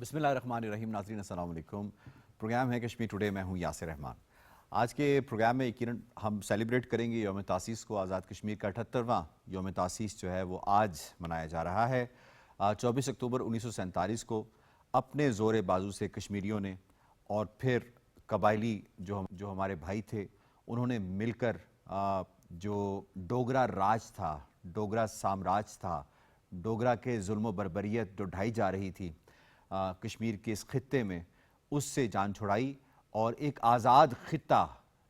بسم اللہ الرحمن الرحیم. ناظرین السلام علیکم. پروگرام ہے کشمیر ٹوڈے. میں ہوں یاسر رحمان. آج کے پروگرام میں یقیناً ہم سیلیبریٹ کریں گے یوم تاسیس کو. آزاد کشمیر کا 78واں یوم تاسیس جو ہے وہ آج منایا جا رہا ہے. 24 اکتوبر 1947 کو اپنے زور بازو سے کشمیریوں نے اور پھر قبائلی جو ہمارے بھائی تھے انہوں نے مل کر جو ڈوگرا راج تھا، ڈوگرا سامراج تھا، ڈوگرا کے ظلم و بربریت جو ڈھائی جا رہی تھی کشمیر کے اس خطے میں، اس سے جان چھڑائی اور ایک آزاد خطہ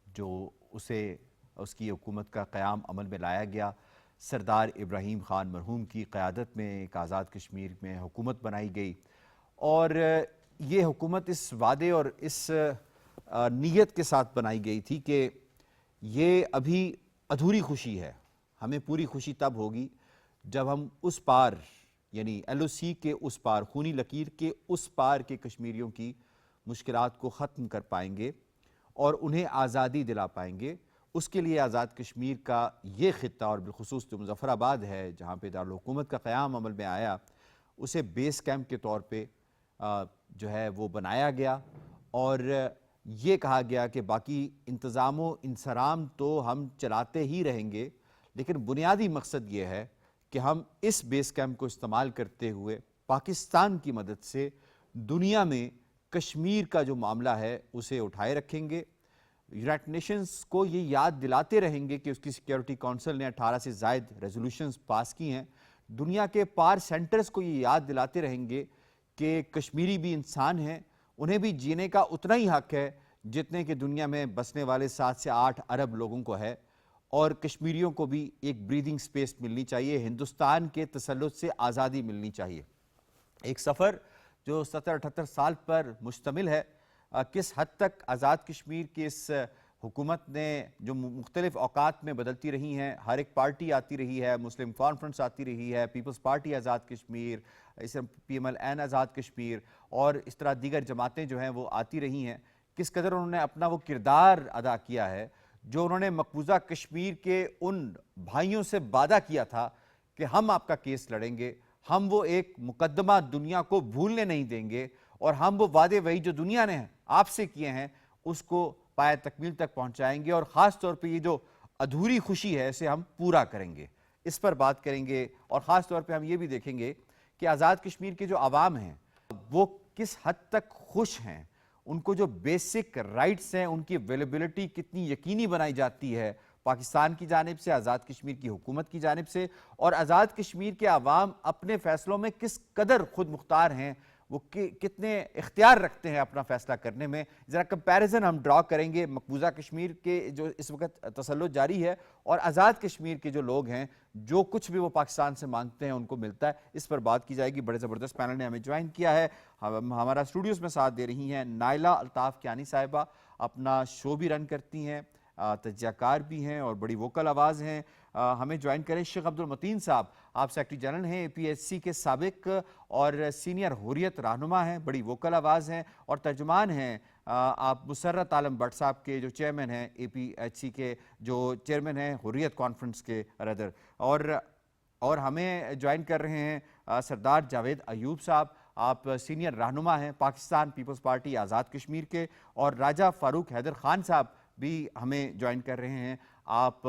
جو اس کی حکومت کا قیام عمل میں لایا گیا. سردار ابراہیم خان مرحوم کی قیادت میں ایک آزاد کشمیر میں حکومت بنائی گئی اور یہ حکومت اس وعدے اور اس نیت کے ساتھ بنائی گئی تھی کہ یہ ابھی ادھوری خوشی ہے. ہمیں پوری خوشی تب ہوگی جب ہم اس پار یعنی ایل او سی کے اس پار، خونی لکیر کے اس پار کے کشمیریوں کی مشکلات کو ختم کر پائیں گے اور انہیں آزادی دلا پائیں گے. اس کے لیے آزاد کشمیر کا یہ خطہ اور بالخصوص جو مظفر آباد ہے جہاں پہ دارالحکومت کا قیام عمل میں آیا، اسے بیس کیمپ کے طور پہ جو ہے وہ بنایا گیا اور یہ کہا گیا کہ باقی انتظام و انصرام تو ہم چلاتے ہی رہیں گے، لیکن بنیادی مقصد یہ ہے کہ ہم اس بیس کیمپ کو استعمال کرتے ہوئے پاکستان کی مدد سے دنیا میں کشمیر کا جو معاملہ ہے اسے اٹھائے رکھیں گے. یونائٹڈ نیشنز کو یہ یاد دلاتے رہیں گے کہ اس کی سیکیورٹی کونسل نے 18 سے زائد ریزولوشنز پاس کی ہیں. دنیا کے پار سینٹرز کو یہ یاد دلاتے رہیں گے کہ کشمیری بھی انسان ہیں، انہیں بھی جینے کا اتنا ہی حق ہے جتنے کہ دنیا میں بسنے والے 7 سے 8 ارب لوگوں کو ہے، اور کشمیریوں کو بھی ایک بریدنگ سپیس ملنی چاہیے، ہندوستان کے تسلط سے آزادی ملنی چاہیے. ایک سفر جو 70-78 سال پر مشتمل ہے. کس حد تک آزاد کشمیر کی اس حکومت نے جو مختلف اوقات میں بدلتی رہی ہیں، ہر ایک پارٹی آتی رہی ہے، مسلم کانفرنس آتی رہی ہے، people's party Azad Kashmir, P M L N Azad Kashmir اور اس طرح دیگر جماعتیں جو ہیں وہ آتی رہی ہیں، کس قدر انہوں نے اپنا وہ کردار ادا کیا ہے جو انہوں نے مقبوضہ کشمیر کے ان بھائیوں سے وعدہ کیا تھا کہ ہم آپ کا کیس لڑیں گے، ہم وہ ایک مقدمہ دنیا کو بھولنے نہیں دیں گے اور ہم وہ وعدے وہی جو دنیا نے آپ سے کیے ہیں اس کو پایہ تکمیل تک پہنچائیں گے، اور خاص طور پہ یہ جو ادھوری خوشی ہے اسے ہم پورا کریں گے. اس پر بات کریں گے اور خاص طور پہ ہم یہ بھی دیکھیں گے کہ آزاد کشمیر کے جو عوام ہیں وہ کس حد تک خوش ہیں، ان کو جو بیسک رائٹس ہیں ان کی اویلیبلٹی کتنی یقینی بنائی جاتی ہے پاکستان کی جانب سے، آزاد کشمیر کی حکومت کی جانب سے، اور آزاد کشمیر کے عوام اپنے فیصلوں میں کس قدر خود مختار ہیں، وہ کتنے اختیار رکھتے ہیں اپنا فیصلہ کرنے میں. ذرا کمپیریزن ہم ڈرا کریں گے مقبوضہ کشمیر کے جو اس وقت تسلط جاری ہے اور آزاد کشمیر کے جو لوگ ہیں، جو کچھ بھی وہ پاکستان سے مانگتے ہیں ان کو ملتا ہے. اس پر بات کی جائے گی. بڑے زبردست پینل نے ہمیں جوائن کیا ہے. ہمارا اسٹوڈیوز میں ساتھ دے رہی ہیں نائلہ الطاف کیانی صاحبہ، اپنا شو بھی رن کرتی ہیں، تجزیہ کار بھی ہیں اور بڑی ووکل آواز ہیں. ہمیں جوائن کریں شیخ عبد المتین صاحب، آپ سیکرٹری جنرل ہیں اے پی ایچ سی کے سابق اور سینئر حریت رہنما ہیں، بڑی ووکل آواز ہیں اور ترجمان ہیں. آپ مسرت عالم بٹ صاحب کے جو چیئرمین ہیں اے پی ایچ سی کے، جو چیئرمین ہیں حریت کانفرنس کے ردر، اور ہمیں جوائن کر رہے ہیں سردار جاوید ایوب صاحب، آپ سینئر رہنما ہیں پاکستان پیپلز پارٹی آزاد کشمیر کے، اور راجہ فاروق حیدر خان صاحب بھی ہمیں جوائن کر رہے ہیں. آپ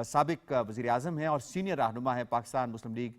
سابق وزیر اعظم ہیں اور سینئر رہنما ہیں پاکستان مسلم لیگ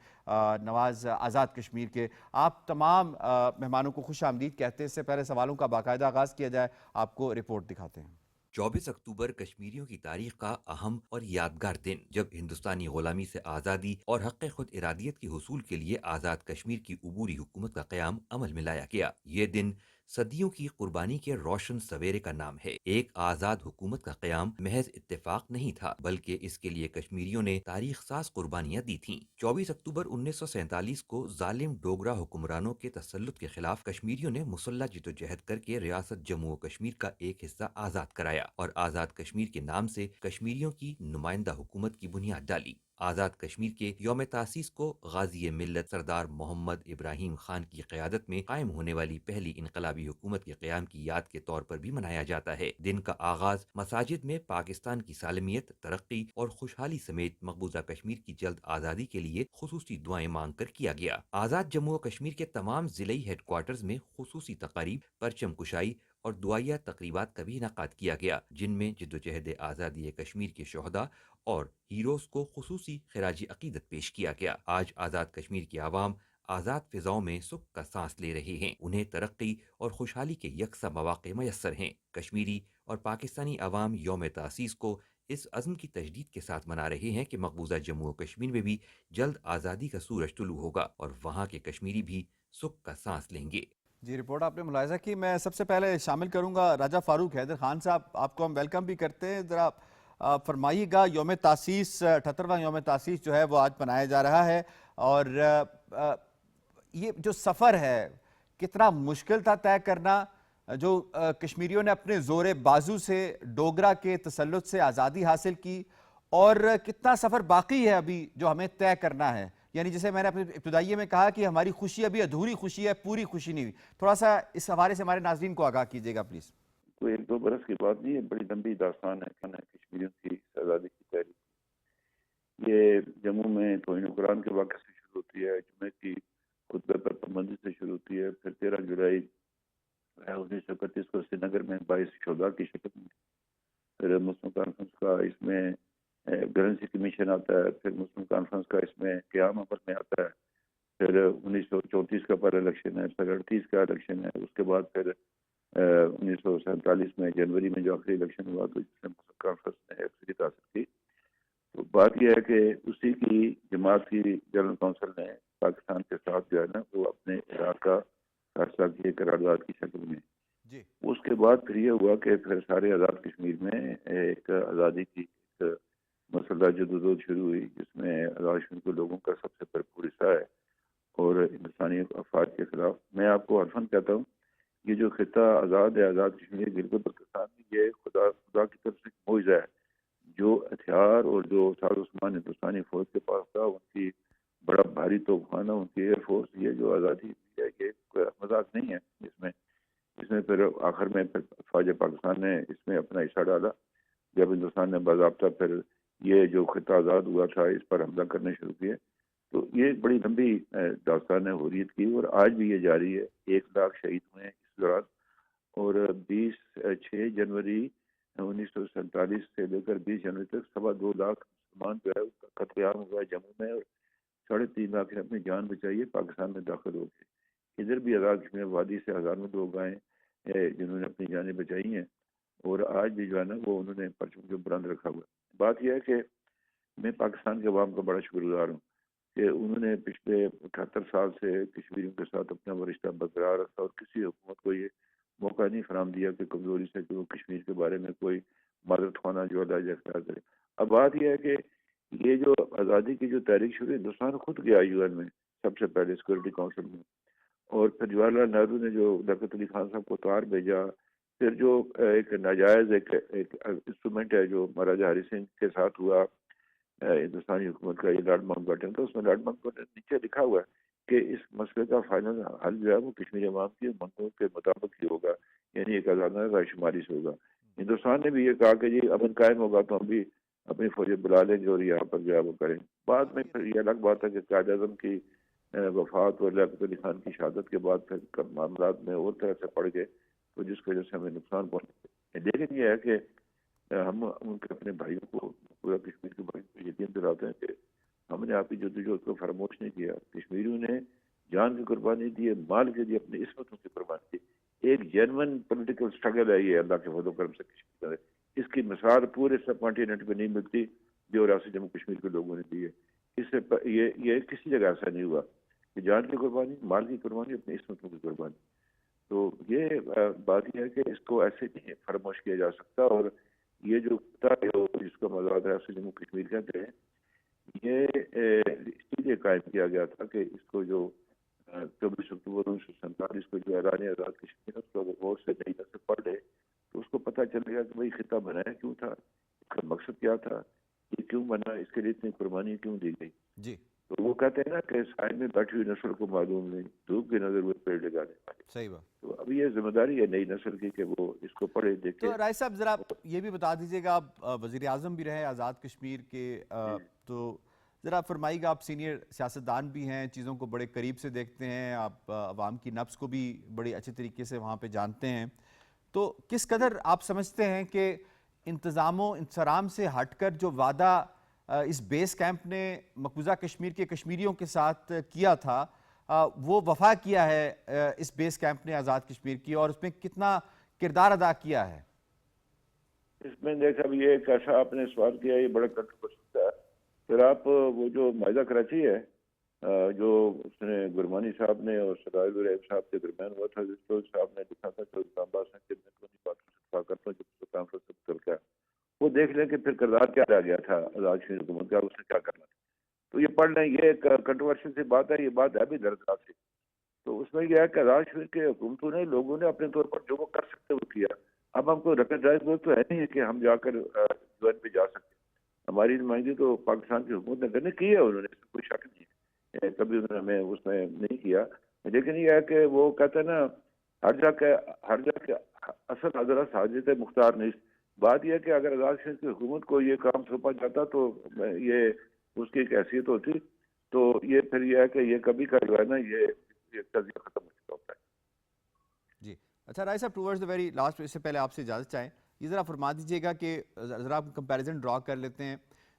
نواز آزاد کشمیر کے. آپ تمام مہمانوں کو خوش آمدید کہتے ہیں. اس سے پہلے سوالوں کا باقاعدہ آغاز کیا جائے، آپ کو رپورٹ دکھاتے ہیں. 24 اکتوبر کشمیریوں کی تاریخ کا اہم اور یادگار دن، جب ہندوستانی غلامی سے آزادی اور حق خود ارادیت کے حصول کے لیے آزاد کشمیر کی عبوری حکومت کا قیام عمل میں لایا گیا. یہ دن صدیوں کی قربانی کے روشن سویرے کا نام ہے. ایک آزاد حکومت کا قیام محض اتفاق نہیں تھا، بلکہ اس کے لیے کشمیریوں نے تاریخ ساز قربانیاں دی تھیں. 24 اکتوبر 1947 کو ظالم ڈوگرا حکمرانوں کے تسلط کے خلاف کشمیریوں نے مسلح جدوجہد کر کے ریاست جموں و کشمیر کا ایک حصہ آزاد کرایا اور آزاد کشمیر کے نام سے کشمیریوں کی نمائندہ حکومت کی بنیاد ڈالی. آزاد کشمیر کے یوم تاسیس کو غازی ملت سردار محمد ابراہیم خان کی قیادت میں قائم ہونے والی پہلی انقلابی حکومت کے قیام کی یاد کے طور پر بھی منایا جاتا ہے۔ دن کا آغاز مساجد میں پاکستان کی سالمیت، ترقی اور خوشحالی سمیت مقبوضہ کشمیر کی جلد آزادی کے لیے خصوصی دعائیں مانگ کر کیا گیا۔ آزاد جموں و کشمیر کے تمام ضلعی ہیڈ کوارٹرز میں خصوصی تقاریب، پرچم کشائی اور دعائیہ تقریبات کا بھی انعقاد کیا گیا، جن میں جدوجہد آزادی کشمیر کے شہداء اور ہیروز کو خصوصی خراج عقیدت پیش کیا گیا۔ آج آزاد کشمیر کی عوام آزاد فضاؤں میں سکھ کا سانس لے رہے ہیں، انہیں ترقی اور خوشحالی کے یکساں مواقع میسر ہیں۔ کشمیری اور پاکستانی عوام یوم تاسیس کو اس عزم کی تجدید کے ساتھ منا رہے ہیں کہ مقبوضہ جموں و کشمیر میں بھی جلد آزادی کا سورج طلوع ہوگا اور وہاں کے کشمیری بھی سکھ کا سانس لیں گے۔ جی، رپورٹ آپ نے ملاحظہ کی۔ میں سب سے پہلے شامل کروں گا راجہ فاروق حیدر خان صاحب، آپ کو ہم ویلکم بھی کرتے ہیں۔ ذرا فرمائیے گا، یوم تاسیس 78واں یوم تاسیس جو ہے وہ آج منایا جا رہا ہے، اور یہ جو سفر ہے کتنا مشکل تھا طے کرنا، جو کشمیریوں نے اپنے زور بازو سے ڈوگرا کے تسلط سے آزادی حاصل کی، اور کتنا سفر باقی ہے ابھی جو ہمیں طے کرنا ہے؟ یعنی جسے میں نے اپنے ابتدائیے میں کہا کہ ہماری خوشی ابھی ادھوری خوشی ہے، پوری خوشی نہیں ہوئی۔ تھوڑا سا اس حوالے سے ہمارے ناظرین کو آگاہ کیجیے گا پلیز۔ کوئی 1-2 برس کی بات نہیں ہے، بڑی لمبی داستان ہے کشمیریوں کی آزادی کی تحریک۔ یہ جموں میں توہین قرآن کے واقعے سے شروع ہوتی ہے، جمعے کی خطبہ پر پابندی سے شروع ہوتی ہے، پھر 13 جولائی 1931 کو سری نگر میں 22 شہداء کی شکست میں، پھر مسلم کانفرنس کا اس میں گرنسی کمیشن آتا ہے، پھر مسلم کانفرنس کا اس میں قیام عمل میں آتا ہے، پھر 1934 کا پر الیکشن ہے، پھر 38 کا الیکشن ہے، اس کے بعد پھر 1947 میں جنوری میں جو آخری الیکشن ہوا تو جس میں مسلم کانفرنس نے اکثریت حاصل کی۔ تو بات یہ ہے کہ اسی کی جماعت کی جنرل کونسل نے پاکستان کے ساتھ جو ہے نا وہ اپنے عراق کا فیصلہ کیے قرارداد کی شکل میں۔ جی، اس کے بعد پھر یہ ہوا کہ پھر سارے آزاد کشمیر میں ایک آزادی کی ایک مسلح جدوجہد شروع ہوئی، جس میں آزاد کشمیر کے لوگوں کا سب سے بھرپور حصہ ہے اور ہندوستانی افواج کے خلاف۔ میں آپ کو عرفاً کہتا ہوں، یہ جو خطہ آزاد ہے، آزاد کشمیر بالکل پاکستان میں، یہ خدا کی طرف سے معجزہ ہے۔ جو ہتھیار اور جو ساز و سامان ہندوستانی فوج کے پاس تھا، ان کی بڑا بھاری توپ خانہ، ان کی ایئر فورس، یہ جو آزادی ہے یہ کوئی مذاق نہیں ہے۔ اس میں پھر آخر میں پھر فوج پاکستان نے اس میں اپنا حصہ ڈالا، جب ہندوستان نے باضابطہ پھر یہ جو خطہ آزاد ہوا تھا اس پر حملہ کرنے شروع کیے۔ تو یہ ایک بڑی لمبی داستان ہے حریت کی، اور آج بھی یہ جاری ہے۔ 1 لاکھ شہید ہوئے ہیں اس دوران، اور 6 جنوری 1947 سے لے کر 20 جنوری تک 2.25 لاکھ مسلمان جو ہے اس کا قتل عام ہوا ہے جموں میں، اور 3.5 لاکھ نے اپنی جان بچائی ہے پاکستان میں داخل ہو کے۔ ادھر بھی آزاد کشمیر وادی سے ہزاروں لوگ آئے جنہوں نے اپنی جانیں بچائی ہیں، اور آج بھی جو ہے نا وہ انہوں نے پرچم جو بلند رکھا ہوا ہے۔ بات یہ ہے کہ میں پاکستان کے عوام کا بڑا شکر گزار ہوں کہ انہوں نے پچھلے 78 سال سے کشمیریوں کے ساتھ اپنا وہ رشتہ برقرار رکھا، اور کسی حکومت کو یہ موقع نہیں فراہم دیا کہ کمزوری سے کہ وہ کشمیر کے بارے میں کوئی معذرت خوانا جو علاج اختیار کرے۔ اب بات یہ ہے کہ یہ جو آزادی کی جو تحریک شروع، ہندوستان خود گیا یو این میں سب سے پہلے سیکورٹی کونسل میں، اور پھر جواہر لال نہرو نے جو لیاقت علی خان صاحب کو اتوار بھیجا، پھر جو ایک ناجائز ایک انسٹرومنٹ ہے جو مہاراجہ ہری سنگھ کے ساتھ ہوا ہندوستانی حکومت کا، یہ لارڈ ماؤنٹ بیٹن کا، اس میں لارڈ ماؤنٹ بیٹن نیچے لکھا ہوا ہے کہ اس مسئلے کا فائنل حل جو ہے وہ کشمیر عوام کی منگوں کے مطابق ہی ہوگا، یعنی ایک آزادانہ رائے شماری سے ہوگا۔ ہندوستان نے بھی یہ کہا کہ جی امن قائم ہوگا تو ہم بھی اپنی فوجیں بلا لیں گے اور یہاں پر جو ہے وہ کریں۔ بعد میں پھر یہ الگ بات ہے کہ قائد اعظم کی وفات اور لیاقت علی خان کی شہادت کے بعد پھر معاملات میں اور طرح سے پڑ گئے، تو جس کی وجہ سے ہمیں نقصان پہنچے۔ لیکن یہ ہے کہ ہم ان کے اپنے بھائیوں کو، پورا کشمیر کے بھائیوں کو یقین دلاتے ہیں کہ ہم نے آپ کی جدوجہد کو فراموش نہیں کیا۔ کشمیریوں نے جان کی قربانی دی ہے، مال کے لیے اپنی عصمتوں کی قربانی دی۔ ایک جینون پولیٹیکل سٹرگل ہے یہ اللہ کے فضل و کرم سے کشمیر کا۔ اس کی مثال پورے سب کانٹیننٹ میں نہیں ملتی جو ریاست جموں کشمیر کے لوگوں نے دی ہے۔ اس سے یہ کسی جگہ ایسا نہیں ہوا کہ جان کی قربانی، مال کی قربانی، اپنی عصمتوں کی قربانی۔ تو یہ بات یہ ہے کہ اس کو ایسے نہیں فراموش کیا جا سکتا، اور یہ جو جس کو مزاد ریاست جموں کشمیر کہتے ہیں، یہ اس لیے قائم کیا گیا تھا کہ اس کو جو 24 اکتوبر 1947 کو جو اعلان آزاد کشمیر اس کو غور سے نئی نسل پڑھ لے تو اس کو پتہ چل گیا کہ بھائی خطہ بنایا کیوں تھا، اس کا مقصد کیا تھا، یہ کیوں بنا، اس اس کے لیے اتنی قربانی کیوں دی گئی؟ جی تو وہ کہتے ہیں نا کہ سائڈ میں بیٹھی ہوئی نسل کو معلوم نہیں، دھوپ کی نظر وہ پیڑ لگانے والے. صحیح بات. تو اب یہ ذمہ داری ہے نئی نسل کی کہ وہ اس کو پڑھے دیکھے. تو رائے صاحب ذرا یہ بھی بتا دیجیے گا، آپ وزیر اعظم بھی رہے آزاد کشمیر کے، تو ذرا فرمائیے گا، آپ سینئر سیاستدان بھی ہیں، چیزوں کو بڑے قریب سے دیکھتے ہیں، آپ عوام کی نبض کو بھی بڑے اچھے طریقے سے وہاں پہ جانتے ہیں، تو کس قدر آپ سمجھتے ہیں کہ انتظام و انصرام سے ہٹ کر جو وعدہ اس بیس کیمپ نے مقبوضہ کشمیر کے کشمیریوں کے ساتھ کیا تھا، وہ وفا کیا ہے اس بیس کیمپ نے آزاد کشمیر کی، اور اس میں کتنا کردار ادا کیا ہے؟ اس میں دیکھا اب یہ ایک ایسا آپ نے سوال کیا، یہ بڑا کنٹروورشل ہے. پھر آپ وہ جو معاہدہ کراچی ہے جو اس نے گرمانی صاحب نے اور سراج الریب صاحب کے درمیان ہوا تھا، جس کو صاحب نے لکھا تھا کہ اسلام آباد سے کہ میں کونی بات سے اتفاق کرتا ہوں جب کانفرنس سے چل گیا، وہ دیکھ لیں کہ پھر کردار کیا رہ گیا تھا آزاد کشمیر حکومت کا، اس نے کیا کرنا تھا. تو یہ پڑھ لیں، یہ ایک کنٹروورشل سی بات ہے، یہ بات ہے بھی دردناک سی. تو اس میں یہ ہے کہ آزاد کشمیر کے حکومتوں نے، لوگوں نے اپنے طور پر جو وہ کر سکتے وہ کیا. اب ہم کو ریکگنائز تو ہے نہیں کہ ہم جا کر یو این پہ جا سکتے. ہماری نمائندگی تو پاکستان کی حکومت نے کرنے کی ہے، انہوں نے، اس میں کوئی شک نہیں ہے، کبھی انہوں نے ہمیں اس میں نہیں کیا. لیکن یہ ہے کہ وہ کہتے ہیں نا ہر جا کے اصل حضرت حاجت مختار نہیں. بات یہ ہے کہ اگر آزاد کشمیر کی حکومت کو یہ کام سونپا جاتا تو یہ اس کی ایک حیثیت ہوتی، تو یہ پھر یہ ہے کہ یہ کبھی کا جو ہے نا یہ قضیہ ختم ہو چکا ہوتا ہے. جی اچھا رائے صاحب، ٹوورڈز دا ویری لاسٹ، اس سے پہلے آپ سے اجازت چاہیں، یہ ذرا فرما دیجیے گا کہ ذرا آپ کمپیریزن ڈرا کر لیتے ہیں،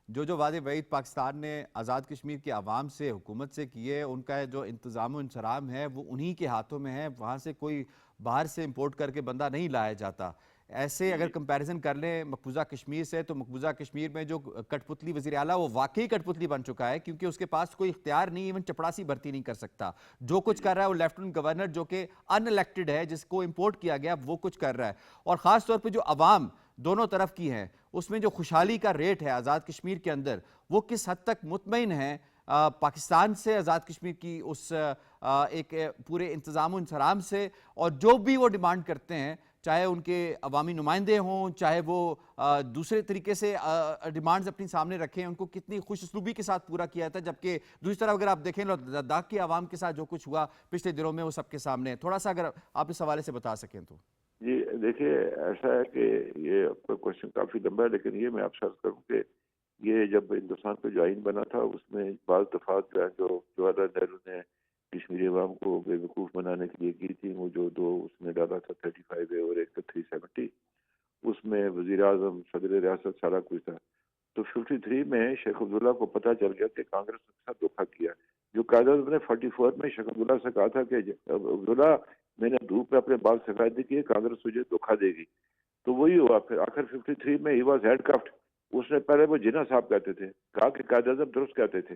جو وعدے وعید پاکستان نے آزاد کشمیر کے عوام سے، حکومت سے کیے، ان کا جو انتظام و انصرام ہے وہ انہی کے ہاتھوں میں ہے، وہاں سے کوئی باہر سے امپورٹ کر کے بندہ نہیں لایا جاتا. ایسے اگر کمپیریزن کر لیں مقبوضہ کشمیر سے، تو مقبوضہ کشمیر میں جو کٹ پتلی وزیر اعلیٰ، وہ واقعی کٹ پتلی بن چکا ہے، کیونکہ اس کے پاس کوئی اختیار نہیں، ایون چپڑاسی بھرتی نہیں کر سکتا. جو کچھ کر رہا ہے وہ لیفٹننٹ گورنر جو کہ ان الیکٹڈ ہے، جس کو امپورٹ کیا گیا، وہ کچھ کر رہا ہے. اور خاص طور پہ جو عوام دونوں طرف کی ہیں، اس میں جو خوشحالی کا ریٹ ہے آزاد کشمیر کے اندر، وہ کس حد تک مطمئن ہے پاکستان سے، آزاد کشمیر کی اس ایک پورے انتظام و انصرام سے، اور جو بھی وہ ڈیمانڈ کرتے ہیں، چاہے ان کے عوامی نمائندے ہوں، چاہے وہ دوسرے طریقے سے ڈیمانڈز اپنی سامنے رکھیں، ان کو کتنی خوش اسلوبی کے ساتھ پورا کیا جاتا ہے. جبکہ دوسری طرف اگر آپ دیکھیں لداخ کے عوام کے ساتھ جو کچھ ہوا پچھلے دنوں میں، وہ سب کے سامنے ہے. تھوڑا سا اگر آپ اس حوالے سے بتا سکیں تو. جی دیکھیے، ایسا ہے کہ یہ آپ کا کوشچن کافی لمبا ہے، لیکن یہ میں آپ سے عرض کروں کہ یہ جب ہندوستان کا جو آئین بنا تھا، اس میں بعض دفعات جو ہے جو جواہر لال نہرو نے کشمیری عوام کو بے وقوف بنانے کے لیے کی تھی، وہ جو دو اس نے ڈالا تھا 35A اور ایک 370، اس میں وزیر اعظم، صدر ریاست، سارا کچھ تھا. تو 53 میں شیخ عبداللہ کو پتہ چل گیا کہ کانگریس نے ساتھ دھوکہ کیا. جو قائد اعظم نے 44 میں شیخ عبداللہ سے کہا تھا کہ عبداللہ میں نے دھوپ میں اپنے بال سفید کی ہے، کانگریس تجھے دھوکہ دے گی. تو وہی ہوا. پھر آخر 53 میں ہی واز ہیڈ کرافٹ. اس نے پہلے وہ جناح صاحب کہتے تھے، کہا کہ قائد اعظم درست کہتے تھے.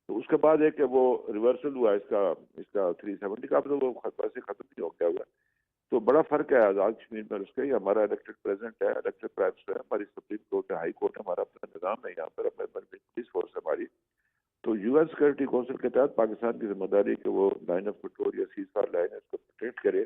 تو اس کے بعد ہے کہ وہ ریورسل ہوا اس کا 370 کا، تو وہ ویسے ختم نہیں ہو گیا ہوا. تو بڑا فرق ہے آزاد کشمیر میں اس کا. یہ ہمارا الیکٹڈ پریزیڈنٹ ہے، الیکٹڈ پرائم منسٹر ہے، ہماری سپریم کورٹ ہے، ہائی کورٹ ہے، ہمارا اپنا نظام ہے یہاں پر، پولیس فورس ہے ہماری. تو یو این سیکورٹی کونسل کے تحت پاکستان کی ذمہ داری کہ وہ لائن آف کنٹرول یا سیز فائر لائن ہے، اس کو پروٹیکٹ کرے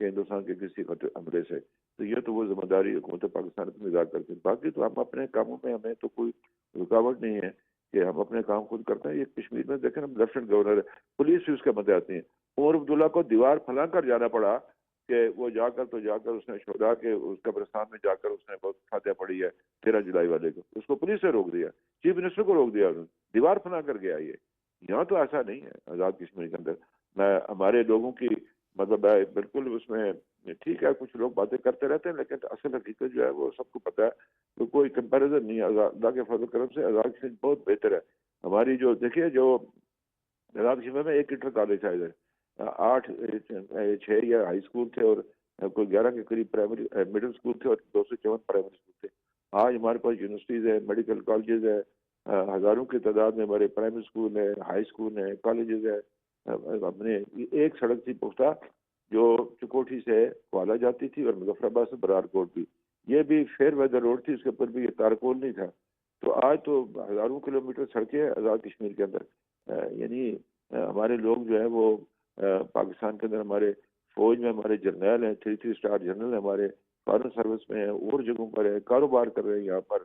کہ ہندوستان کے کسی حملے سے. تو یہ تو وہ ذمہ داری حکومت پاکستان اپنی ادا کرتی ہے. باقی تو ہم اپنے کاموں میں، ہمیں تو کوئی رکاوٹ نہیں ہے کہ ہم اپنے کام خود کرتے ہیں. یہ کشمیر میں دیکھیں نا، لیفٹنٹ گورنر ہے، پولیس بھی اس کے مدد آتی ہے. عمر عبداللہ کو دیوار پھلانگ کر جانا پڑا کہ وہ جا کر اس نے شہداء کے اس قبرستان میں جا کر اس نے بہت فاتحہ پڑھی ہے 13 جولائی والے کو. اس کو پولیس نے روک دیا، چیف منسٹر کو روک دیا، انہوں نے دیوار پھلانگ کر گیا. یہاں تو ایسا نہیں ہے آزاد کشمیر کے اندر. میں ہمارے لوگوں کی مطلب ہے بالکل اس میں ٹھیک ہے، کچھ لوگ باتیں کرتے رہتے ہیں، لیکن اصل حقیقت جو ہے وہ سب کو پتہ ہے. تو کوئی کمپیریزن نہیں ہے. اللہ کے فضل و کرم سے آزاد کشمیر بہت بہتر ہے. ہماری جو دیکھیے، جو آزاد کشمیر میں 1 انٹر کالج تھا ادھر، 6 یا ہائی اسکول تھے، اور کوئی 11 کے قریب پرائمری مڈل اسکول تھے، اور 254 پرائمری اسکول تھے. آج ہمارے پاس یونیورسٹیز ہیں، میڈیکل کالجز ہیں، ہزاروں کی تعداد میں ہمارے پرائمری اسکول ہیں، ہائی اسکول ہیں، کالجز ہیں. اپنے ایک سڑک تھی پختہ جو چکوٹھی سے کوالا جاتی تھی، اور مظفر آباد سے برار کوٹ بھی. یہ بھی فیئر ویدر روڈ تھی، اس کے اوپر بھی یہ تارکول نہیں تھا. تو آج تو ہزاروں کلومیٹر سڑکیں آزاد کشمیر کے اندر. یعنی ہمارے لوگ جو ہے وہ پاکستان کے اندر، ہمارے فوج میں ہمارے جرنیل ہیں، 3 اسٹار جنرل ہیں، ہمارے فارن سروس میں ہیں، اور جگہوں پر ہیں، کاروبار کر رہے ہیں یہاں پر.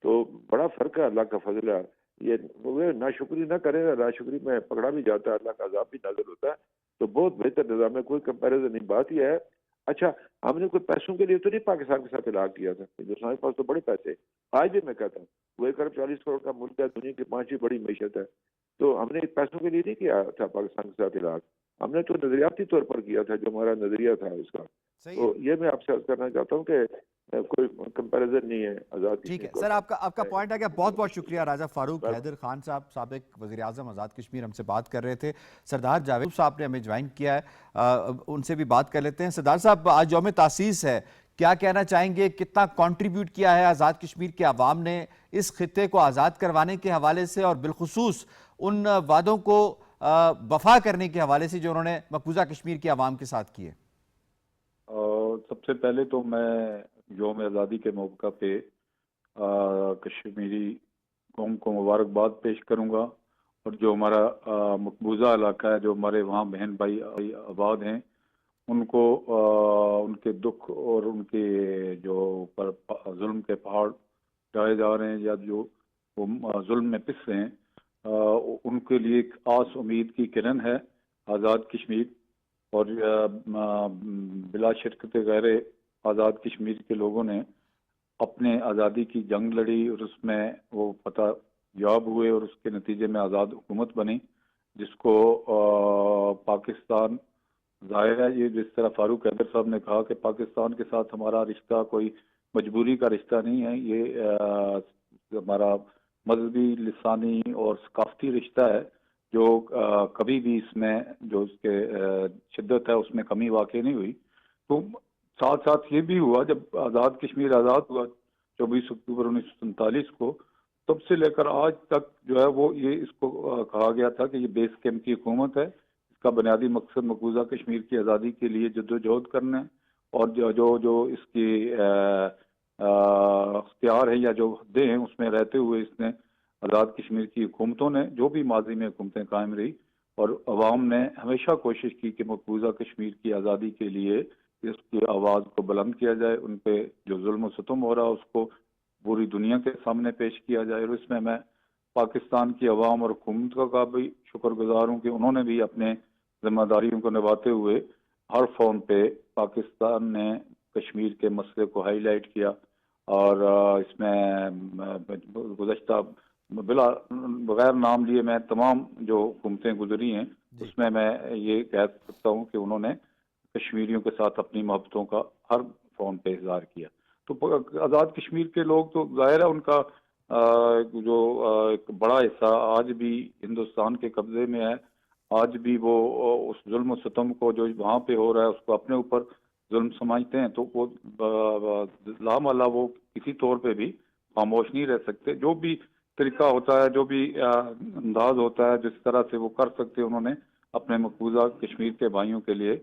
تو بڑا فرق ہے، اللہ کا فضل ہے. یہ وہ ناشکری نہ کرے گا، ناشکری میں پکڑا بھی جاتا ہے، اللہ کا عذاب بھی نازل ہوتا ہے. تو بہت بہتر نظام ہے، کوئی کمپیریزن نہیں. بات یہ ہے اچھا ہم نے کوئی پیسوں کے لیے تو نہیں پاکستان کے ساتھ علاق کیا تھا. ہندوستان کے پاس تو بڑے پیسے، آج بھی میں کہتا ہوں وہ 1 ارب 40 کروڑ کا ملک ہے، دنیا کی 5ویں بڑی معیشت ہے. تو ہم نے پیسوں کے لیے نہیں کیا تھا پاکستان کے ساتھ علاق، ہم نے تو نظریاتی طور پر کیا تھا، جو ہمارا نظریہ تھا اس کا. صحیح ہے. تو یہ میں آپ سے عرض کرنا چاہتا ہوں کہ کوئی کمپیریزن نہیں ہے آزاد ٹھیک ہے کشمیر کو. سر، آپ کا پوائنٹ آ گیا. بہت بہت شکریہ. راجہ فاروق حیدر خان صاحب، سابق وزیر اعظم آزاد کشمیر، ہم سے بات کر رہے تھے. سردار جاوید صاحب نے ہمیں جوائن کیا ہے، ان سے بھی بات کر لیتے ہیں. سردار صاحب، آج یوم تاسیس ہے، کیا کہنا چاہیں گے؟ کتنا کنٹریبیوٹ کیا ہے آزاد کشمیر کے عوام نے اس خطے کو آزاد کروانے کے حوالے سے، اور بالخصوص ان وعدوں کو وفا کرنے کے حوالے سے جو انہوں نے مقبوضہ کشمیر کے عوام کے ساتھ کیے؟ سب سے پہلے تو میں یوم آزادی کے موقع پہ کشمیری قوم کو مبارکباد پیش کروں گا، اور جو ہمارا مقبوضہ علاقہ ہے، جو ہمارے وہاں بہن بھائی آباد ہیں، ان کو ان کے دکھ اور ان کے جو پر ظلم کے پہاڑ ڈھائے جا رہے ہیں یا جو وہ ظلم میں پس رہے ہیں، ان کے لیے ایک آس امید کی کرن ہے آزاد کشمیر. اور بلا شرکت غیر آزاد کشمیر کے لوگوں نے اپنے آزادی کی جنگ لڑی، اور اس میں وہ فتح یاب ہوئے، اور اس کے نتیجے میں آزاد حکومت بنی، جس کو پاکستان ظاہر ہے. یہ جس طرح فاروق حیدر صاحب نے کہا کہ پاکستان کے ساتھ ہمارا رشتہ کوئی مجبوری کا رشتہ نہیں ہے، یہ ہمارا مذہبی، لسانی اور ثقافتی رشتہ ہے، جو کبھی بھی اس میں جو اس کے شدت ہے اس میں کمی واقع نہیں ہوئی. تو ساتھ ساتھ یہ بھی ہوا، جب آزاد کشمیر آزاد ہوا 24 اکتوبر 1947 کو، تب سے لے کر آج تک جو ہے وہ یہ اس کو کہا گیا تھا کہ یہ بیس کیمپ کی حکومت ہے، اس کا بنیادی مقصد مقبوضہ کشمیر کی آزادی کے لیے جدوجہد کرنا ہے، اور جو اس کی اختیار ہے یا جو حدیں ہیں اس میں رہتے ہوئے اس نے آزاد کشمیر کی حکومتوں نے جو بھی ماضی میں حکومتیں قائم رہی، اور عوام نے ہمیشہ کوشش کی کہ مقبوضہ کشمیر کی آزادی کے لیے اس کی آواز کو بلند کیا جائے، ان پہ جو ظلم و ستم ہو رہا اس کو پوری دنیا کے سامنے پیش کیا جائے. اور اس میں پاکستان کی عوام اور حکومت کا بھی شکر گزار ہوں کہ انہوں نے بھی اپنے ذمہ داریوں کو نبھاتے ہوئے ہر فون پہ پاکستان نے کشمیر کے مسئلے کو ہائی لائٹ کیا. اور اس میں گزشتہ بغیر نام لیے میں تمام جو حکومتیں گزری ہیں اس میں یہ کہہ سکتا ہوں کہ انہوں نے کشمیریوں کے ساتھ اپنی محبتوں کا ہر فون پہ اظہار کیا. تو آزاد کشمیر کے لوگ تو ظاہر ہے ان کا جو ایک بڑا حصہ آج بھی ہندوستان کے قبضے میں ہے. آج بھی وہ اس ظلم و ستم کو جو وہاں پہ ہو رہا ہے اس کو اپنے اوپر ظلم سمجھتے ہیں، تو وہ لامحالہ وہ کسی طور پہ بھی خاموش نہیں رہ سکتے. جو بھی طریقہ ہوتا ہے، جو بھی انداز ہوتا ہے، جس طرح سے وہ کر سکتے، انہوں نے اپنے مقبوضہ کشمیر کے بھائیوں کے لیے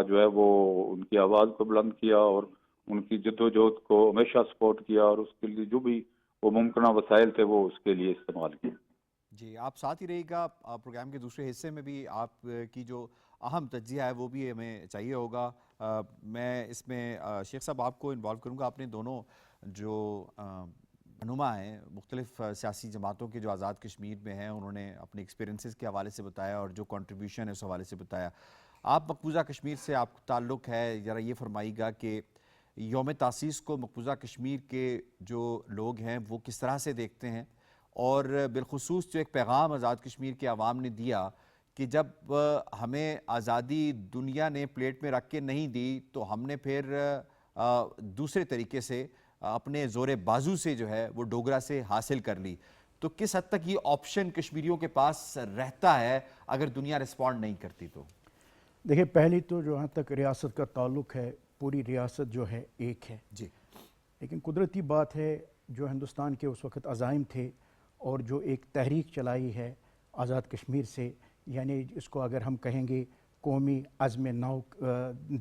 جو ہے وہ ان کی آواز کو بلند کیا، اور ان کی جدوجہد کو ہمیشہ سپورٹ کیا، اور اس کے لیے جو بھی وہ ممکنہ وسائل تھے وہ اس کے لیے استعمال کیے. جی، آپ ساتھ ہی رہے گا. پروگرام کے دوسرے حصے میں بھی آپ کی جو اہم تجزیہ ہے وہ بھی ہمیں چاہیے ہوگا. میں اس میں شیخ صاحب آپ کو انوالو کروں گا. آپ نے دونوں جو رہنما ہیں مختلف سیاسی جماعتوں کے جو آزاد کشمیر میں ہیں، انہوں نے اپنے ایکسپیرینسز کے حوالے سے بتایا اور جو کنٹریبیوشن ہے اس حوالے سے بتایا. آپ مقبوضہ کشمیر سے آپ کو تعلق ہے، ذرا یہ فرمائیے گا کہ یوم تاسیس کو مقبوضہ کشمیر کے جو لوگ ہیں وہ کس طرح سے دیکھتے ہیں، اور بالخصوص جو ایک پیغام آزاد کشمیر کے عوام نے دیا کہ جب ہمیں آزادی دنیا نے پلیٹ میں رکھ کے نہیں دی تو ہم نے پھر دوسرے طریقے سے اپنے زور بازو سے جو ہے وہ ڈوگرا سے حاصل کر لی. تو کس حد تک یہ آپشن کشمیریوں کے پاس رہتا ہے اگر دنیا رسپونڈ نہیں کرتی؟ تو دیکھیں، پہلی تو جہاں تک ریاست کا تعلق ہے، پوری ریاست جو ہے ایک ہے جی، لیکن قدرتی بات ہے جو ہندوستان کے اس وقت عزائم تھے اور جو ایک تحریک چلائی ہے آزاد کشمیر سے، یعنی اس کو اگر ہم کہیں گے قومی عزم نو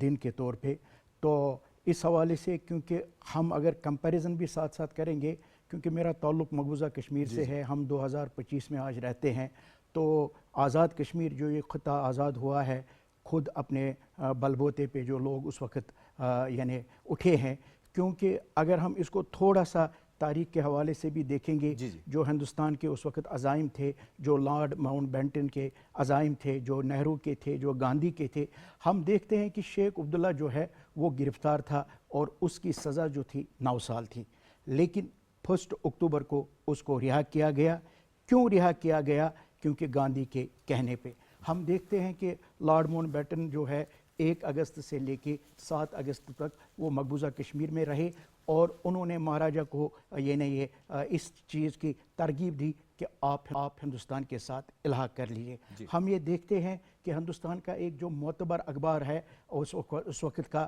دن کے طور پہ، تو اس حوالے سے کیونکہ ہم اگر کمپیریزن بھی ساتھ ساتھ کریں گے، کیونکہ میرا تعلق مقبوضہ کشمیر سے ہے، ہم 2025 میں آج رہتے ہیں، تو آزاد کشمیر جو یہ خطہ آزاد ہوا ہے، خود اپنے بل بوتے پہ جو لوگ اس وقت یعنی اٹھے ہیں، کیونکہ اگر ہم اس کو تھوڑا سا تاریخ کے حوالے سے بھی دیکھیں گے جو ہندوستان کے اس وقت عزائم تھے، جو لارڈ ماؤنٹ بیٹن کے عزائم تھے، جو نہرو کے تھے، جو گاندھی کے تھے، ہم دیکھتے ہیں کہ شیخ عبداللہ جو ہے وہ گرفتار تھا اور اس کی سزا جو تھی 9 سال تھی، لیکن 1 اکتوبر کو اس کو رہا کیا گیا۔ کیوں رہا کیا گیا؟ کیونکہ گاندھی کے کہنے پہ۔ ہم دیکھتے ہیں کہ لارڈ ماؤنٹ بیٹن جو ہے 1 اگست سے لے کے 7 اگست تک وہ مقبوضہ کشمیر میں رہے اور انہوں نے مہاراجہ کو اس چیز کی ترغیب دی کہ آپ ہندوستان کے ساتھ الحاق کر لیجئے۔ ہم یہ دیکھتے ہیں کہ ہندوستان کا ایک جو معتبر اخبار ہے اس وقت کا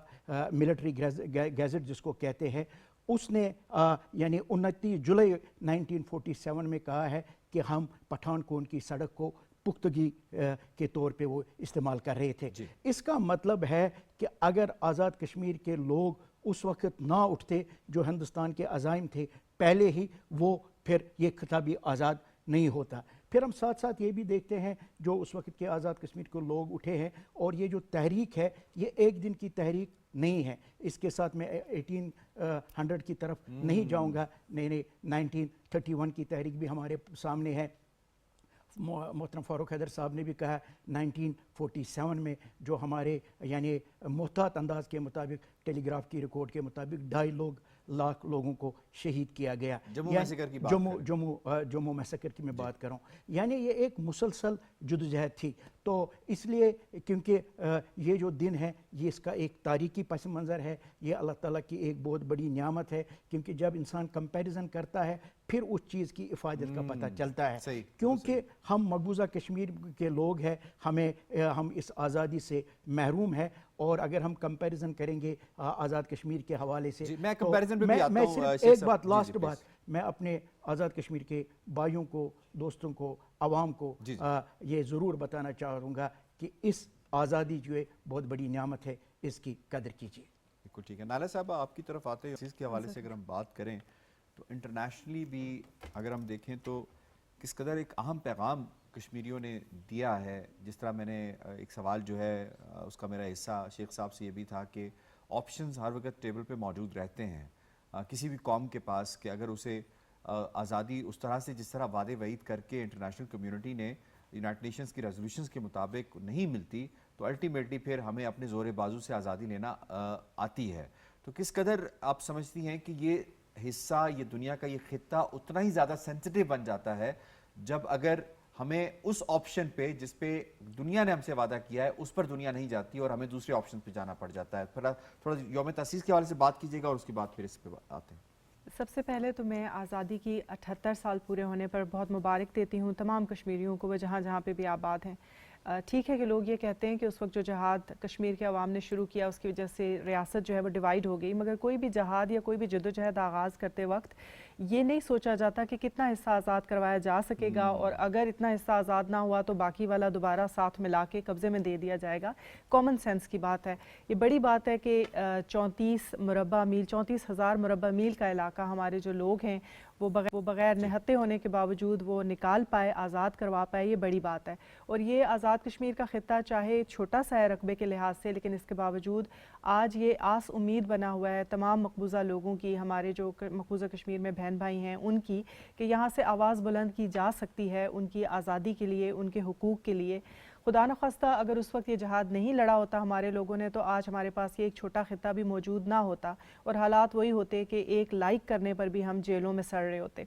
ملٹری گیزٹ جس کو کہتے ہیں، اس نے 29 جولائی 1947 میں کہا ہے کہ ہم پٹھان کون کی سڑک کو پختگی کے طور پہ وہ استعمال کر رہے تھے۔ اس کا مطلب ہے کہ اگر آزاد کشمیر کے لوگ اس وقت نہ اٹھتے جو ہندوستان کے عزائم تھے پہلے ہی، وہ پھر یہ خطہ بھی آزاد نہیں ہوتا۔ پھر ہم ساتھ ساتھ یہ بھی دیکھتے ہیں جو اس وقت کے آزاد کشمیر کو لوگ اٹھے ہیں، اور یہ جو تحریک ہے یہ ایک دن کی تحریک نہیں ہے۔ اس کے ساتھ میں 1800 کی طرف نہیں جاؤں گا، 1931 کی تحریک بھی ہمارے سامنے ہے۔ محترم فاروق حیدر صاحب نے بھی کہا 1947 میں جو ہمارے محتاط انداز کے مطابق ٹیلی گراف کی رپورٹ کے مطابق 2.5 لاکھ لوگوں کو شہید کیا گیا۔ جموں میسیکر کی میں بات کر رہا ہوں۔ یہ ایک مسلسل جدوجہد تھی۔ تو اس لیے کیونکہ یہ جو دن ہے یہ اس کا ایک تاریخی پس منظر ہے، یہ اللہ تعالیٰ کی ایک بہت بڑی نعمت ہے، کیونکہ جب انسان کمپیریزن کرتا ہے پھر اس چیز کی افادت کا پتہ چلتا ہے۔ کیونکہ ہم مقبوضہ کشمیر کے لوگ ہیں، ہم اس آزادی سے محروم ہیں، اور اگر ہم کمپیریزن کریں گے آزاد کشمیر کے حوالے سے، میں کمپیریزن پہ بھی آتا ہوں۔ صرف ایک بات، لاسٹ بات، میں اپنے آزاد کشمیر کے بھائیوں کو، دوستوں کو، عوام کو یہ ضرور بتانا چاہوں گا کہ اس آزادی جو ہے بہت بڑی نعمت ہے، اس کی قدر کیجیے۔ بالکل ٹھیک ہے۔ نالا صاحب آپ کی طرف آتے ہیں، اس کے حوالے سے اگر ہم بات کریں تو انٹرنیشنلی بھی اگر ہم دیکھیں تو کس قدر ایک اہم پیغام کشمیریوں نے دیا ہے۔ جس طرح میں نے ایک سوال جو ہے اس کا میرا حصہ شیخ صاحب سے یہ بھی تھا کہ آپشنز ہر وقت ٹیبل پہ موجود رہتے ہیں کسی بھی قوم کے پاس، کہ اگر اسے آزادی اس طرح سے جس طرح وعدے وعید کر کے انٹرنیشنل کمیونٹی نے یونائٹڈ نیشنز کی ریزولوشنز کے مطابق نہیں ملتی، تو الٹیمیٹلی پھر ہمیں اپنے زور بازو سے آزادی لینا آتی ہے۔ تو کس قدر آپ سمجھتی ہیں کہ یہ حصہ، یہ دنیا کا یہ خطہ اتنا ہی زیادہ سینسٹیو بن جاتا ہے جب اگر ہمیں اس آپشن پہ جس پہ دنیا نے ہم سے وعدہ کیا ہے اس پر دنیا نہیں جاتی اور ہمیں دوسرے آپشن پہ جانا پڑ جاتا ہے؟ تھوڑا یوم تاسیس کے حوالے سے بات کیجیے گا اور اس کے بعد پھر اس پہ آتے ہیں۔ سب سے پہلے تو میں آزادی کی 78 سال پورے ہونے پر بہت مبارک دیتی ہوں تمام کشمیریوں کو، وہ جہاں جہاں پہ بھی آباد ہیں۔ ٹھیک ہے کہ لوگ یہ کہتے ہیں کہ اس وقت جو جہاد کشمیر کے عوام نے شروع کیا اس کی وجہ سے ریاست جو ہے وہ ڈیوائیڈ ہو گئی، مگر کوئی بھی جہاد یا کوئی بھی جدوجہد آغاز کرتے وقت یہ نہیں سوچا جاتا کہ کتنا حصہ آزاد کروایا جا سکے گا، اور اگر اتنا حصہ آزاد نہ ہوا تو باقی والا دوبارہ ساتھ ملا کے قبضے میں دے دیا جائے گا۔ کامن سینس کی بات ہے۔ یہ بڑی بات ہے کہ 34,000 مربع میل کا علاقہ ہمارے جو لوگ ہیں وہ بغیر نہتے ہونے کے باوجود وہ نکال پائے، آزاد کروا پائے، یہ بڑی بات ہے۔ اور یہ آزاد کشمیر کا خطہ چاہے چھوٹا سا ہے رقبے کے لحاظ سے، لیکن اس کے باوجود آج یہ آس امید بنا ہوا ہے تمام مقبوضہ لوگوں کی، ہمارے جو مقبوضہ کشمیر میں بہن بھائی ہیں ان کی، کہ یہاں سے آواز بلند کی جا سکتی ہے ان کی آزادی کے لیے، ان کے حقوق کے لیے۔ خدا نخواستہ اگر اس وقت یہ جہاد نہیں لڑا ہوتا ہمارے لوگوں نے تو آج ہمارے پاس یہ ایک چھوٹا خطہ بھی موجود نہ ہوتا، اور حالات وہی ہوتے کہ ایک لائک کرنے پر بھی ہم جیلوں میں سڑ رہے ہوتے۔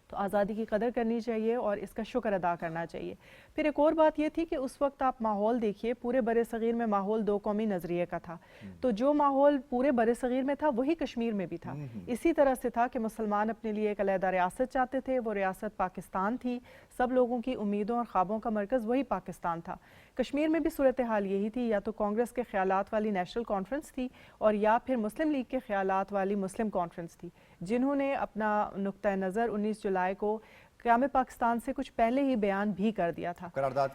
تو آزادی کی قدر کرنی چاہیے اور اس کا شکر ادا کرنا چاہیے۔ پھر ایک اور بات یہ تھی کہ اس وقت آپ ماحول دیکھیے، پورے بر صغیر میں ماحول 2 قومی نظریے کا تھا، تو جو ماحول پورے بر صغیر میں تھا وہی کشمیر میں بھی تھا۔ اسی طرح سے تھا کہ مسلمان اپنے لیے ایک علیحدہ ریاست چاہتے تھے، وہ ریاست پاکستان تھی، سب لوگوں کی امیدوں اور خوابوں کا مرکز وہی پاکستان تھا۔ کشمیر میں بھی صورتحال یہی تھی، یا تو کانگریس کے خیالات والی نیشنل کانفرنس تھی اور یا پھر مسلم لیگ کے خیالات والی مسلم کانفرنس تھی، جنہوں نے اپنا نقطہ نظر 19 جولائی کو قیام پاکستان سے کچھ پہلے ہی بیان بھی کر دیا تھا۔ قرارداد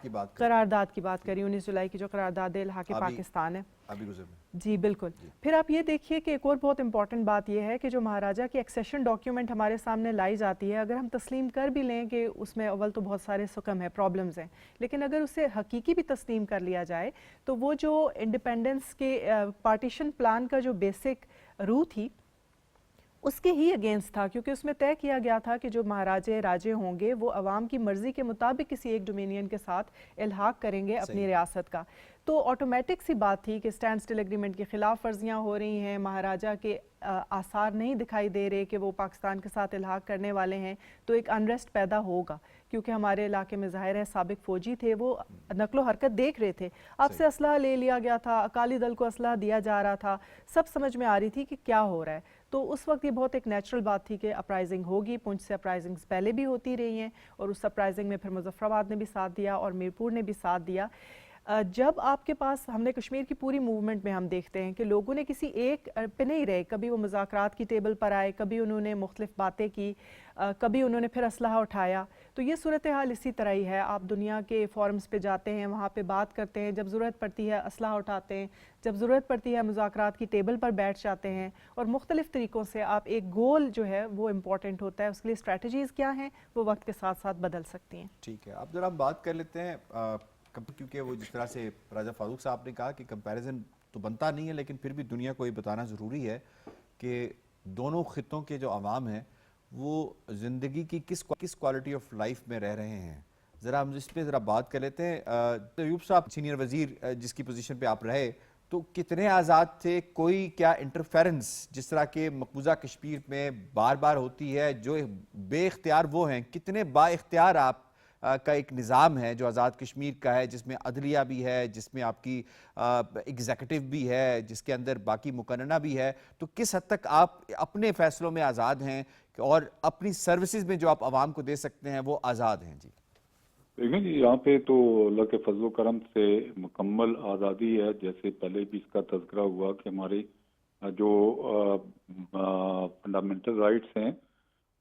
کی بات کری 19 جولائی کی جو قرارداد الحاق پاکستان ہے ابھی گزر میں۔ جی بالکل۔ پھر آپ یہ دیکھیے کہ ایک اور بہت امپورٹنٹ بات یہ ہے کہ جو مہاراجہ کی ایکسیشن ڈاکیومنٹ ہمارے سامنے لائی جاتی ہے، اگر ہم تسلیم کر بھی لیں کہ اس میں اول تو بہت سارے سکم ہیں، پرابلمز ہیں، لیکن اگر اسے حقیقی بھی تسلیم کر لیا جائے تو وہ جو انڈیپینڈنس کے پارٹیشن پلان کا جو بیسک روح تھی اس کے ہی اگینسٹ تھا، کیونکہ اس میں طے کیا گیا تھا کہ جو مہاراجے راجے ہوں گے وہ عوام کی مرضی کے مطابق کسی ایک ڈومینین کے ساتھ الحاق کریں گے اپنی ریاست کا. تو آٹومیٹک سی بات تھی کہ اسٹینڈ اسٹل ایگریمنٹ کی خلاف ورزیاں ہو رہی ہیں، مہاراجہ کے آثار نہیں دکھائی دے رہے کہ وہ پاکستان کے ساتھ الحاق کرنے والے ہیں، تو ایک انریسٹ پیدا ہوگا. کیونکہ ہمارے علاقے میں ظاہر ہے سابق فوجی تھے، وہ نقل و حرکت دیکھ رہے تھے، آپ سے اسلحہ لے لیا گیا تھا، اکالی دل کو اسلحہ دیا جا رہا تھا، سب سمجھ میں آ رہی تھی کہ کیا ہو رہا ہے. تو اس وقت یہ بہت ایک نیچرل بات تھی کہ اپرائزنگ ہوگی. پونچھ سے اپرائزنگز پہلے بھی ہوتی رہی ہیں، اور اس اپرائزنگ میں پھر مظفر آباد نے بھی ساتھ دیا اور میرپور نے بھی ساتھ دیا. جب آپ کے پاس ہم نے کشمیر کی پوری موومنٹ میں ہم دیکھتے ہیں کہ لوگوں نے کسی ایک پہ نہیں رہے، کبھی وہ مذاکرات کی ٹیبل پر آئے، کبھی انہوں نے مختلف باتیں کی، کبھی انہوں نے پھر اسلحہ اٹھایا. تو یہ صورتحال اسی طرح ہی ہے. آپ دنیا کے فورمز پہ جاتے ہیں، وہاں پہ بات کرتے ہیں، جب ضرورت پڑتی ہے اسلحہ اٹھاتے ہیں، جب ضرورت پڑتی ہے مذاکرات کی ٹیبل پر بیٹھ جاتے ہیں، اور مختلف طریقوں سے آپ ایک گول جو ہے وہ امپورٹنٹ ہوتا ہے. اس کے لیے اسٹریٹجیز کیا ہیں وہ وقت کے ساتھ ساتھ بدل سکتی ہیں. ٹھیک ہے، اب ذرا ہم بات کر لیتے ہیں کیونکہ وہ جس طرح سے راجہ فاروق صاحب نے کہا کہ کمپیریزن تو بنتا نہیں ہے، لیکن پھر بھی دنیا کو یہ بتانا ضروری ہے کہ دونوں خطوں کے جو عوام ہیں وہ زندگی کی کس کوالٹی آف لائف میں رہ رہے ہیں. ذرا ہم اس پہ ذرا بات کر لیتے ہیں. ایوب صاحب سینئر وزیر جس کی پوزیشن پہ آپ رہے، تو کتنے آزاد تھے؟ کوئی کیا انٹرفیرنس جس طرح کہ مقبوضہ کشمیر میں بار بار ہوتی ہے، جو بے اختیار وہ ہیں، کتنے با اختیار آپ کا ایک نظام ہے جو آزاد کشمیر کا ہے، جس میں عدلیہ بھی ہے، جس میں آپ کی ایگزیکٹو بھی ہے، جس کے اندر باقی مقننہ بھی ہے، تو کس حد تک آپ اپنے فیصلوں میں آزاد ہیں اور اپنی سروسز میں جو آپ عوام کو دے سکتے ہیں وہ آزاد ہیں؟ جی دیکھیں جی، یہاں پہ تو اللہ کے فضل و کرم سے مکمل آزادی ہے. جیسے پہلے بھی اس کا تذکرہ ہوا کہ ہماری جو فنڈامنٹل رائٹس ہیں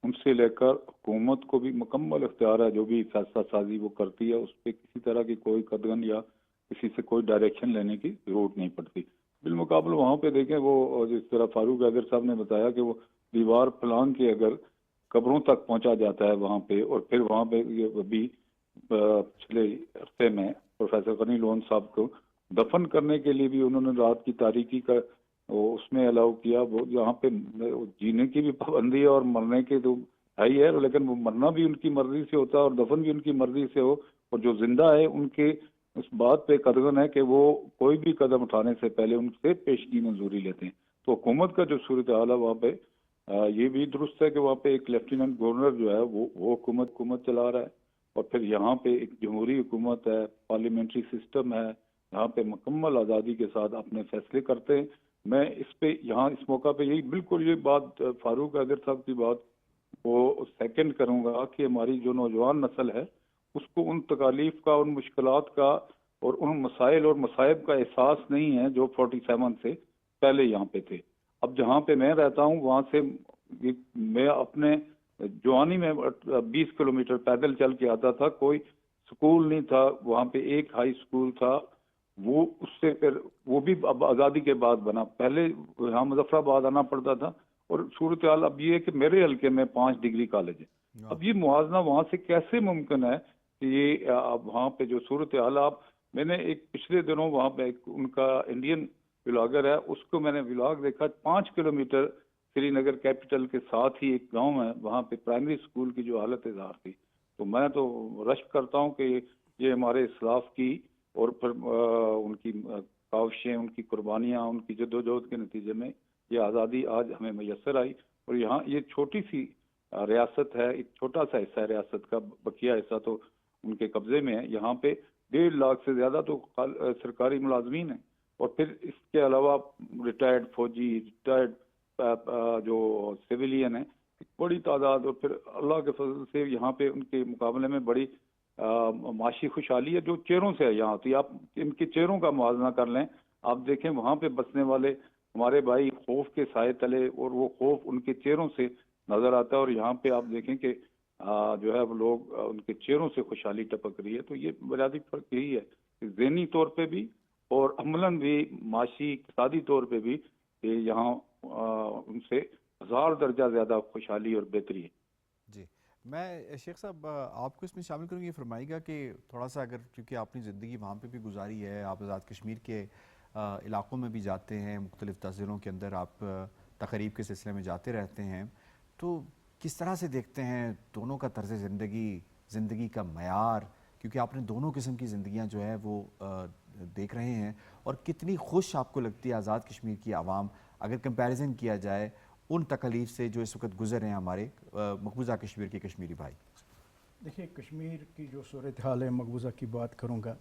ان سے لے کر حکومت کو بھی مکمل اختیار ہے. جو بھی فیصلہ سازی وہ کرتی ہے اس پہ کسی طرح کی کوئی قدغن یا کسی سے کوئی ڈائریکشن لینے کی ضرورت نہیں پڑتی. بالمقابل وہاں پہ دیکھیں وہ جس طرح فاروق حیدر صاحب نے بتایا کہ وہ دیوار پلان کے اگر قبروں تک پہنچا جاتا ہے وہاں پہ، اور پھر وہاں پہ بھی پچھلے ہفتے میں پروفیسر غنی لون صاحب کو دفن کرنے کے لیے بھی انہوں نے رات کی تاریکی کا اس میں الاؤ کیا. وہ یہاں پہ جینے کی بھی پابندی ہے اور مرنے کے تو ہے ہی ہے، لیکن وہ مرنا بھی ان کی مرضی سے ہوتا ہے اور دفن بھی ان کی مرضی سے ہو. اور جو زندہ ہے ان کے اس بات پہ قدغن ہے کہ وہ کوئی بھی قدم اٹھانے سے پہلے ان سے پیشگی منظوری لیتے ہیں. تو حکومت کا جو صورتحال ہے وہاں پہ یہ بھی درست ہے کہ وہاں پہ ایک لیفٹیننٹ گورنر جو ہے وہ حکومت چلا رہا ہے، اور پھر یہاں پہ ایک جمہوری حکومت ہے، پارلیمنٹری سسٹم ہے، یہاں پہ مکمل آزادی کے ساتھ اپنے فیصلے کرتے ہیں. میں اس پہ یہاں اس موقع پہ یہی بالکل یہ بات فاروق حیدر صاحب کی بات وہ سیکنڈ کروں گا کہ ہماری جو نوجوان نسل ہے اس کو ان تکالیف کا، ان مشکلات کا اور ان مسائل اور مصائب کا احساس نہیں ہے جو 47 سے پہلے یہاں پہ تھے. اب جہاں پہ میں رہتا ہوں وہاں سے میں اپنے جوانی میں 20 کلومیٹر پیدل چل کے آتا تھا. کوئی سکول نہیں تھا وہاں پہ، ایک ہائی سکول تھا، وہ اس سے پھر وہ بھی اب آزادی کے بعد بنا. پہلے یہاں مظفر آباد آنا پڑتا تھا. اور صورتحال اب یہ ہے کہ میرے حلقے میں 5 ڈگری کالج ہے. اب یہ موازنہ وہاں سے کیسے ممکن ہے کہ یہ وہاں پہ جو صورتحال میں نے ایک پچھلے دنوں وہاں پہ ان کا انڈین ولاگر ہے، اس کو میں نے ولاگ دیکھا، 5 کلومیٹر سری نگر کیپٹل کے ساتھ ہی ایک گاؤں ہے، وہاں پہ پرائمری سکول کی جو حالت اظہار تھی. تو میں تو رشک کرتا ہوں کہ یہ ہمارے اسلاف کی اور پھر ان کی کاوشیں، ان کی قربانیاں، ان کی جدوجہد کے نتیجے میں یہ آزادی آج ہمیں میسر آئی. اور یہاں یہ چھوٹی سی ریاست ہے، ایک چھوٹا سا حصہ ہے ریاست کا، بقیہ حصہ تو ان کے قبضے میں ہے. یہاں پہ 1.5 لاکھ سے زیادہ تو سرکاری ملازمین ہیں، اور پھر اس کے علاوہ ریٹائرڈ فوجی، ریٹائرڈ جو سویلین ہیں، بڑی تعداد. اور پھر اللہ کے فضل سے یہاں پہ ان کے مقابلے میں بڑی معاشی خوشحالی ہے جو چہروں سے ہے یہاں ہوتی. آپ ان کے چہروں کا موازنہ کر لیں، آپ دیکھیں وہاں پہ بسنے والے ہمارے بھائی خوف کے سائے تلے، اور وہ خوف ان کے چہروں سے نظر آتا ہے. اور یہاں پہ آپ دیکھیں کہ جو ہے وہ لوگ ان کے چہروں سے خوشحالی ٹپک رہی ہے. تو یہ بنیادی فرق یہی ہے کہ ذہنی طور پہ بھی اور عملاً بھی، معاشی اقتصادی طور پہ بھی یہاں ان سے 1000 درجہ زیادہ خوشحالی اور بہتری ہے. جی میں شیخ صاحب آپ کو اس میں شامل کروں، یہ فرمائیے گا کہ تھوڑا سا اگر، کیونکہ آپ نے زندگی وہاں پہ بھی گزاری ہے، آپ آزاد کشمیر کے علاقوں میں بھی جاتے ہیں، مختلف تحصیلوں کے اندر آپ تقریب کے سلسلے میں جاتے رہتے ہیں، تو کس طرح سے دیکھتے ہیں دونوں کا طرز زندگی کا معیار، کیونکہ آپ نے دونوں قسم کی زندگیاں جو ہے وہ دیکھ رہے ہیں، اور کتنی خوش آپ کو لگتی ہے آزاد کشمیر کی عوام اگر کمپیریزن کیا جائے ان تکالیف سے جو اس وقت گزر رہے ہیں ہمارے مقبوضہ کشمیر کے کشمیری بھائی؟ دیکھیے، کشمیر کی جو صورتحال ہے، مقبوضہ کی بات کروں گا،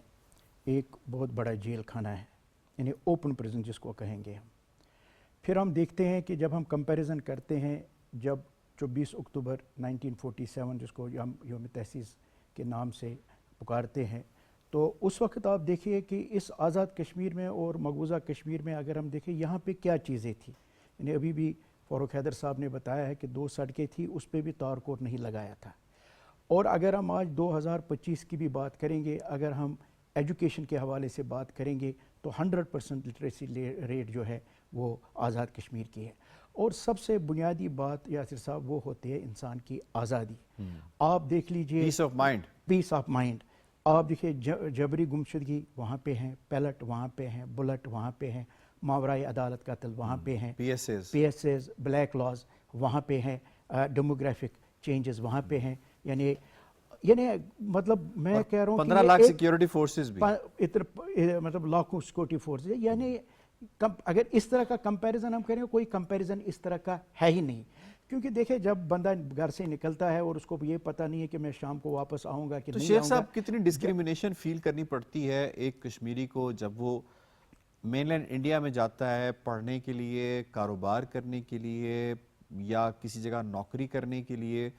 ایک بہت بڑا جیل خانہ ہے، یعنی اوپن پریزن جس کو کہیں گے ہم۔ پھر ہم دیکھتے ہیں کہ جب ہم کمپیریزن کرتے ہیں، جب 24 اکتوبر 1947 جس کو ہم یوم تحسیس کے نام سے پکارتے ہیں، تو اس وقت آپ دیکھیے کہ اس آزاد کشمیر میں اور مقبوضہ کشمیر میں اگر ہم دیکھیں یہاں پہ کیا چیزیں تھیں، یعنی ابھی بھی فاروق حیدر صاحب نے بتایا ہے کہ 2 سڑکیں تھیں، اس پہ بھی تار کوٹ نہیں لگایا تھا۔ اور اگر ہم آج 2025 کی بھی بات کریں گے، اگر ہم ایجوکیشن کے حوالے سے بات کریں گے تو 100% لٹریسی ریٹ جو ہے وہ آزاد کشمیر کی ہے۔ اور سب سے بنیادی بات یاسر صاحب وہ ہوتی ہے انسان کی آزادی۔ آپ دیکھ لیجئے، پیس آف مائنڈ، آپ دیکھیے جبری گمشدگی وہاں پہ ہیں، پیلٹ وہاں پہ ہیں، بلٹ وہاں پہ ہیں، ماورائے عدالت قتل وہاں پہ ہیں، P S as black laws وہاں پہ ہیں، ڈیموگرافک چینجز وہاں پہ ہیں، یعنی مطلب میں کہہ رہا ہوں 15 لاکھ سیکیورٹی فورسز بھی، مطلب لاکھوں سیکورٹی فورسز، یعنی اگر اس طرح کا کمپیریزن ہم کریں، کوئی کمپیریزن اس طرح کا ہے ہی نہیں۔ کیونکہ دیکھیں جب بندہ گھر سے نکلتا ہے اور اس کو یہ پتہ نہیں ہے کہ میں شام کو واپس آؤں گا کہ نہیں آؤں گا۔ تو شیخ صاحب کتنی ڈسکریمنیشن فیل کرنی پڑتی ہے ایک کشمیری کو جب وہ مین لینڈ انڈیا میں جاتا ہے پڑھنے کے لیے، کاروبار کرنے کے لیے، یا کسی جگہ نوکری کرنے کے لیے،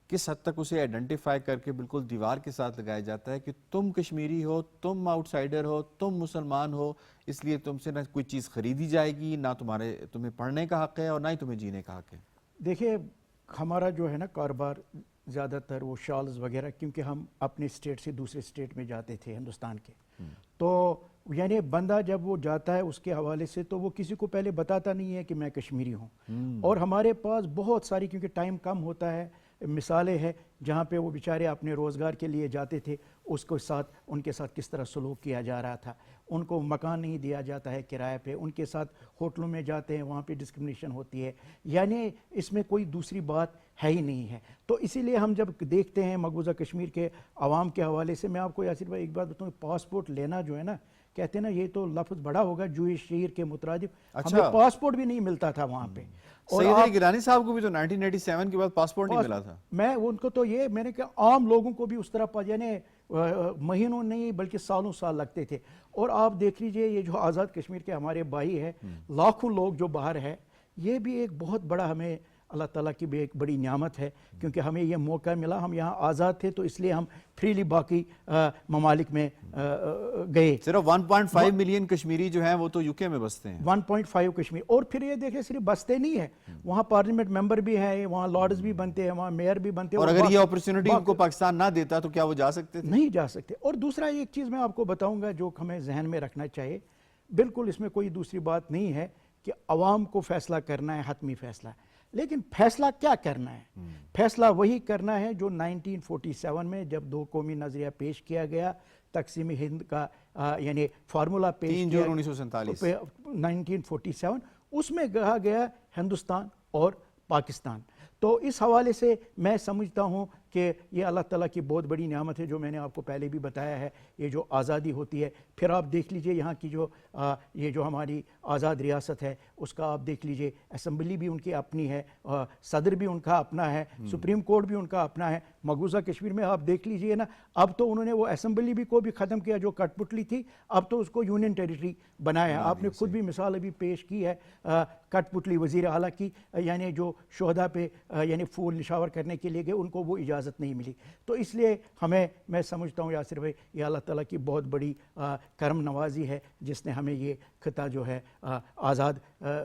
کس حد تک اسے آئیڈینٹیفائی کر کے بالکل دیوار کے ساتھ لگایا جاتا ہے کہ تم کشمیری ہو، تم آؤٹ سائیڈر ہو، تم مسلمان ہو، اس لیے تم سے نہ کوئی چیز خریدی جائے گی، نہ تمہیں پڑھنے کا حق ہے اور نہ ہی تمہیں جینے کا حق ہے۔ دیکھیے، ہمارا جو ہے نا کاروبار زیادہ تر وہ شالز وغیرہ، کیونکہ ہم اپنے اسٹیٹ سے دوسرے اسٹیٹ میں جاتے تھے ہندوستان کے، تو یعنی بندہ جب وہ جاتا ہے اس کے حوالے سے تو وہ کسی کو پہلے بتاتا نہیں ہے کہ میں کشمیری ہوں۔ اور ہمارے پاس بہت ساری، کیونکہ ٹائم کم ہوتا ہے، مثالیں ہیں جہاں پہ وہ بیچارے اپنے روزگار کے لیے جاتے تھے، ان کے ساتھ کس طرح سلوک کیا جا رہا تھا، ان کو مکان نہیں دیا جاتا ہے کرائے پہ، ان کے ساتھ ہوٹلوں میں جاتے ہیں وہاں پہ ڈسکرمنیشن ہوتی ہے، یعنی اس میں کوئی دوسری بات ہے ہی نہیں ہے۔ تو اسی لیے ہم جب دیکھتے ہیں مقبوضہ کشمیر کے عوام کے حوالے سے، میں آپ کو یاسر بھائی ایک بات بتاؤں، پاسپورٹ لینا جو ہے نا، کہتے ہیں نا یہ تو لفظ بڑا ہوگا جوئی شیر کے مترادف، ہمیں پاسپورٹ بھی نہیں ملتا تا وہاں پہ۔ سید علی گیلانی صاحب کو بھی تو 1987 کے بعد پاسپورٹ نہیں ملا تھا۔ میں ان کو تو یہ میں نے کہا عام لوگوں کو بھی اس طرح یعنی مہینوں نہیں بلکہ سالوں سال لگتے تھے۔ اور آپ دیکھ لیجئے یہ جو آزاد کشمیر کے ہمارے بھائی ہے، لاکھوں لوگ جو باہر ہے، یہ بھی ایک بہت بڑا ہمیں اللہ تعالیٰ کی بھی ایک بڑی نعمت ہے، کیونکہ ہمیں یہ موقع ملا، ہم یہاں آزاد تھے تو اس لیے ہم فریلی باقی ممالک میں گئے۔ صرف 1.5 ملین کشمیری جو ہیں وہ تو یو کے میں بستے ہیں، 1.5 کشمیر۔ اور پھر یہ دیکھیں صرف بستے نہیں ہے، وہاں پارلیمنٹ ممبر بھی ہیں، وہاں لارڈز بھی بنتے ہیں، وہاں میئر بھی بنتے ہیں۔ اور اگر یہ اپرچونٹی ان کو پاکستان نہ دیتا تو کیا وہ جا سکتے تھے؟ نہیں جا سکتے۔ اور دوسرا ایک چیز میں آپ کو بتاؤں گا جو ہمیں ذہن میں رکھنا چاہیے، بالکل اس میں کوئی دوسری بات نہیں ہے کہ عوام کو فیصلہ کرنا ہے، حتمی فیصلہ، لیکن فیصلہ کیا کرنا ہے؟ فیصلہ وہی کرنا ہے جو 1947 میں جب 2 قومی نظریہ پیش کیا گیا، تقسیم ہند کا یعنی فارمولا پیش کیا 3 جون 1947 1947، اس میں کہا گیا ہندوستان اور پاکستان۔ تو اس حوالے سے میں سمجھتا ہوں کہ یہ اللہ تعالیٰ کی بہت بڑی نعمت ہے، جو میں نے آپ کو پہلے بھی بتایا ہے، یہ جو آزادی ہوتی ہے۔ پھر آپ دیکھ لیجئے یہاں کی یہ جو ہماری آزاد ریاست ہے، اس کا آپ دیکھ لیجئے، اسمبلی بھی ان کی اپنی ہے، صدر بھی ان کا اپنا ہے، سپریم کورٹ بھی ان کا اپنا ہے۔ مقبوضہ کشمیر میں آپ دیکھ لیجئے نا، اب تو انہوں نے وہ اسمبلی بھی کو بھی ختم کیا جو کٹ پتلی تھی، اب تو اس کو یونین ٹیریٹری بنایا۔ آپ نے خود بھی مثال ابھی پیش کی ہے کٹ پتلی وزیر اعلیٰ کی، یعنی جو شہداء پہ یعنی پھول نشاور کرنے کے لیے گئے، ان کو وہ اجازت نہیں ملی۔ تو اس لیے میں سمجھتا ہوں یاسر بھائی، یہ اللہ تعالیٰ کی بہت بڑی کرم نوازی ہے جس نے ہمیں یہ خطہ جو ہے آزاد،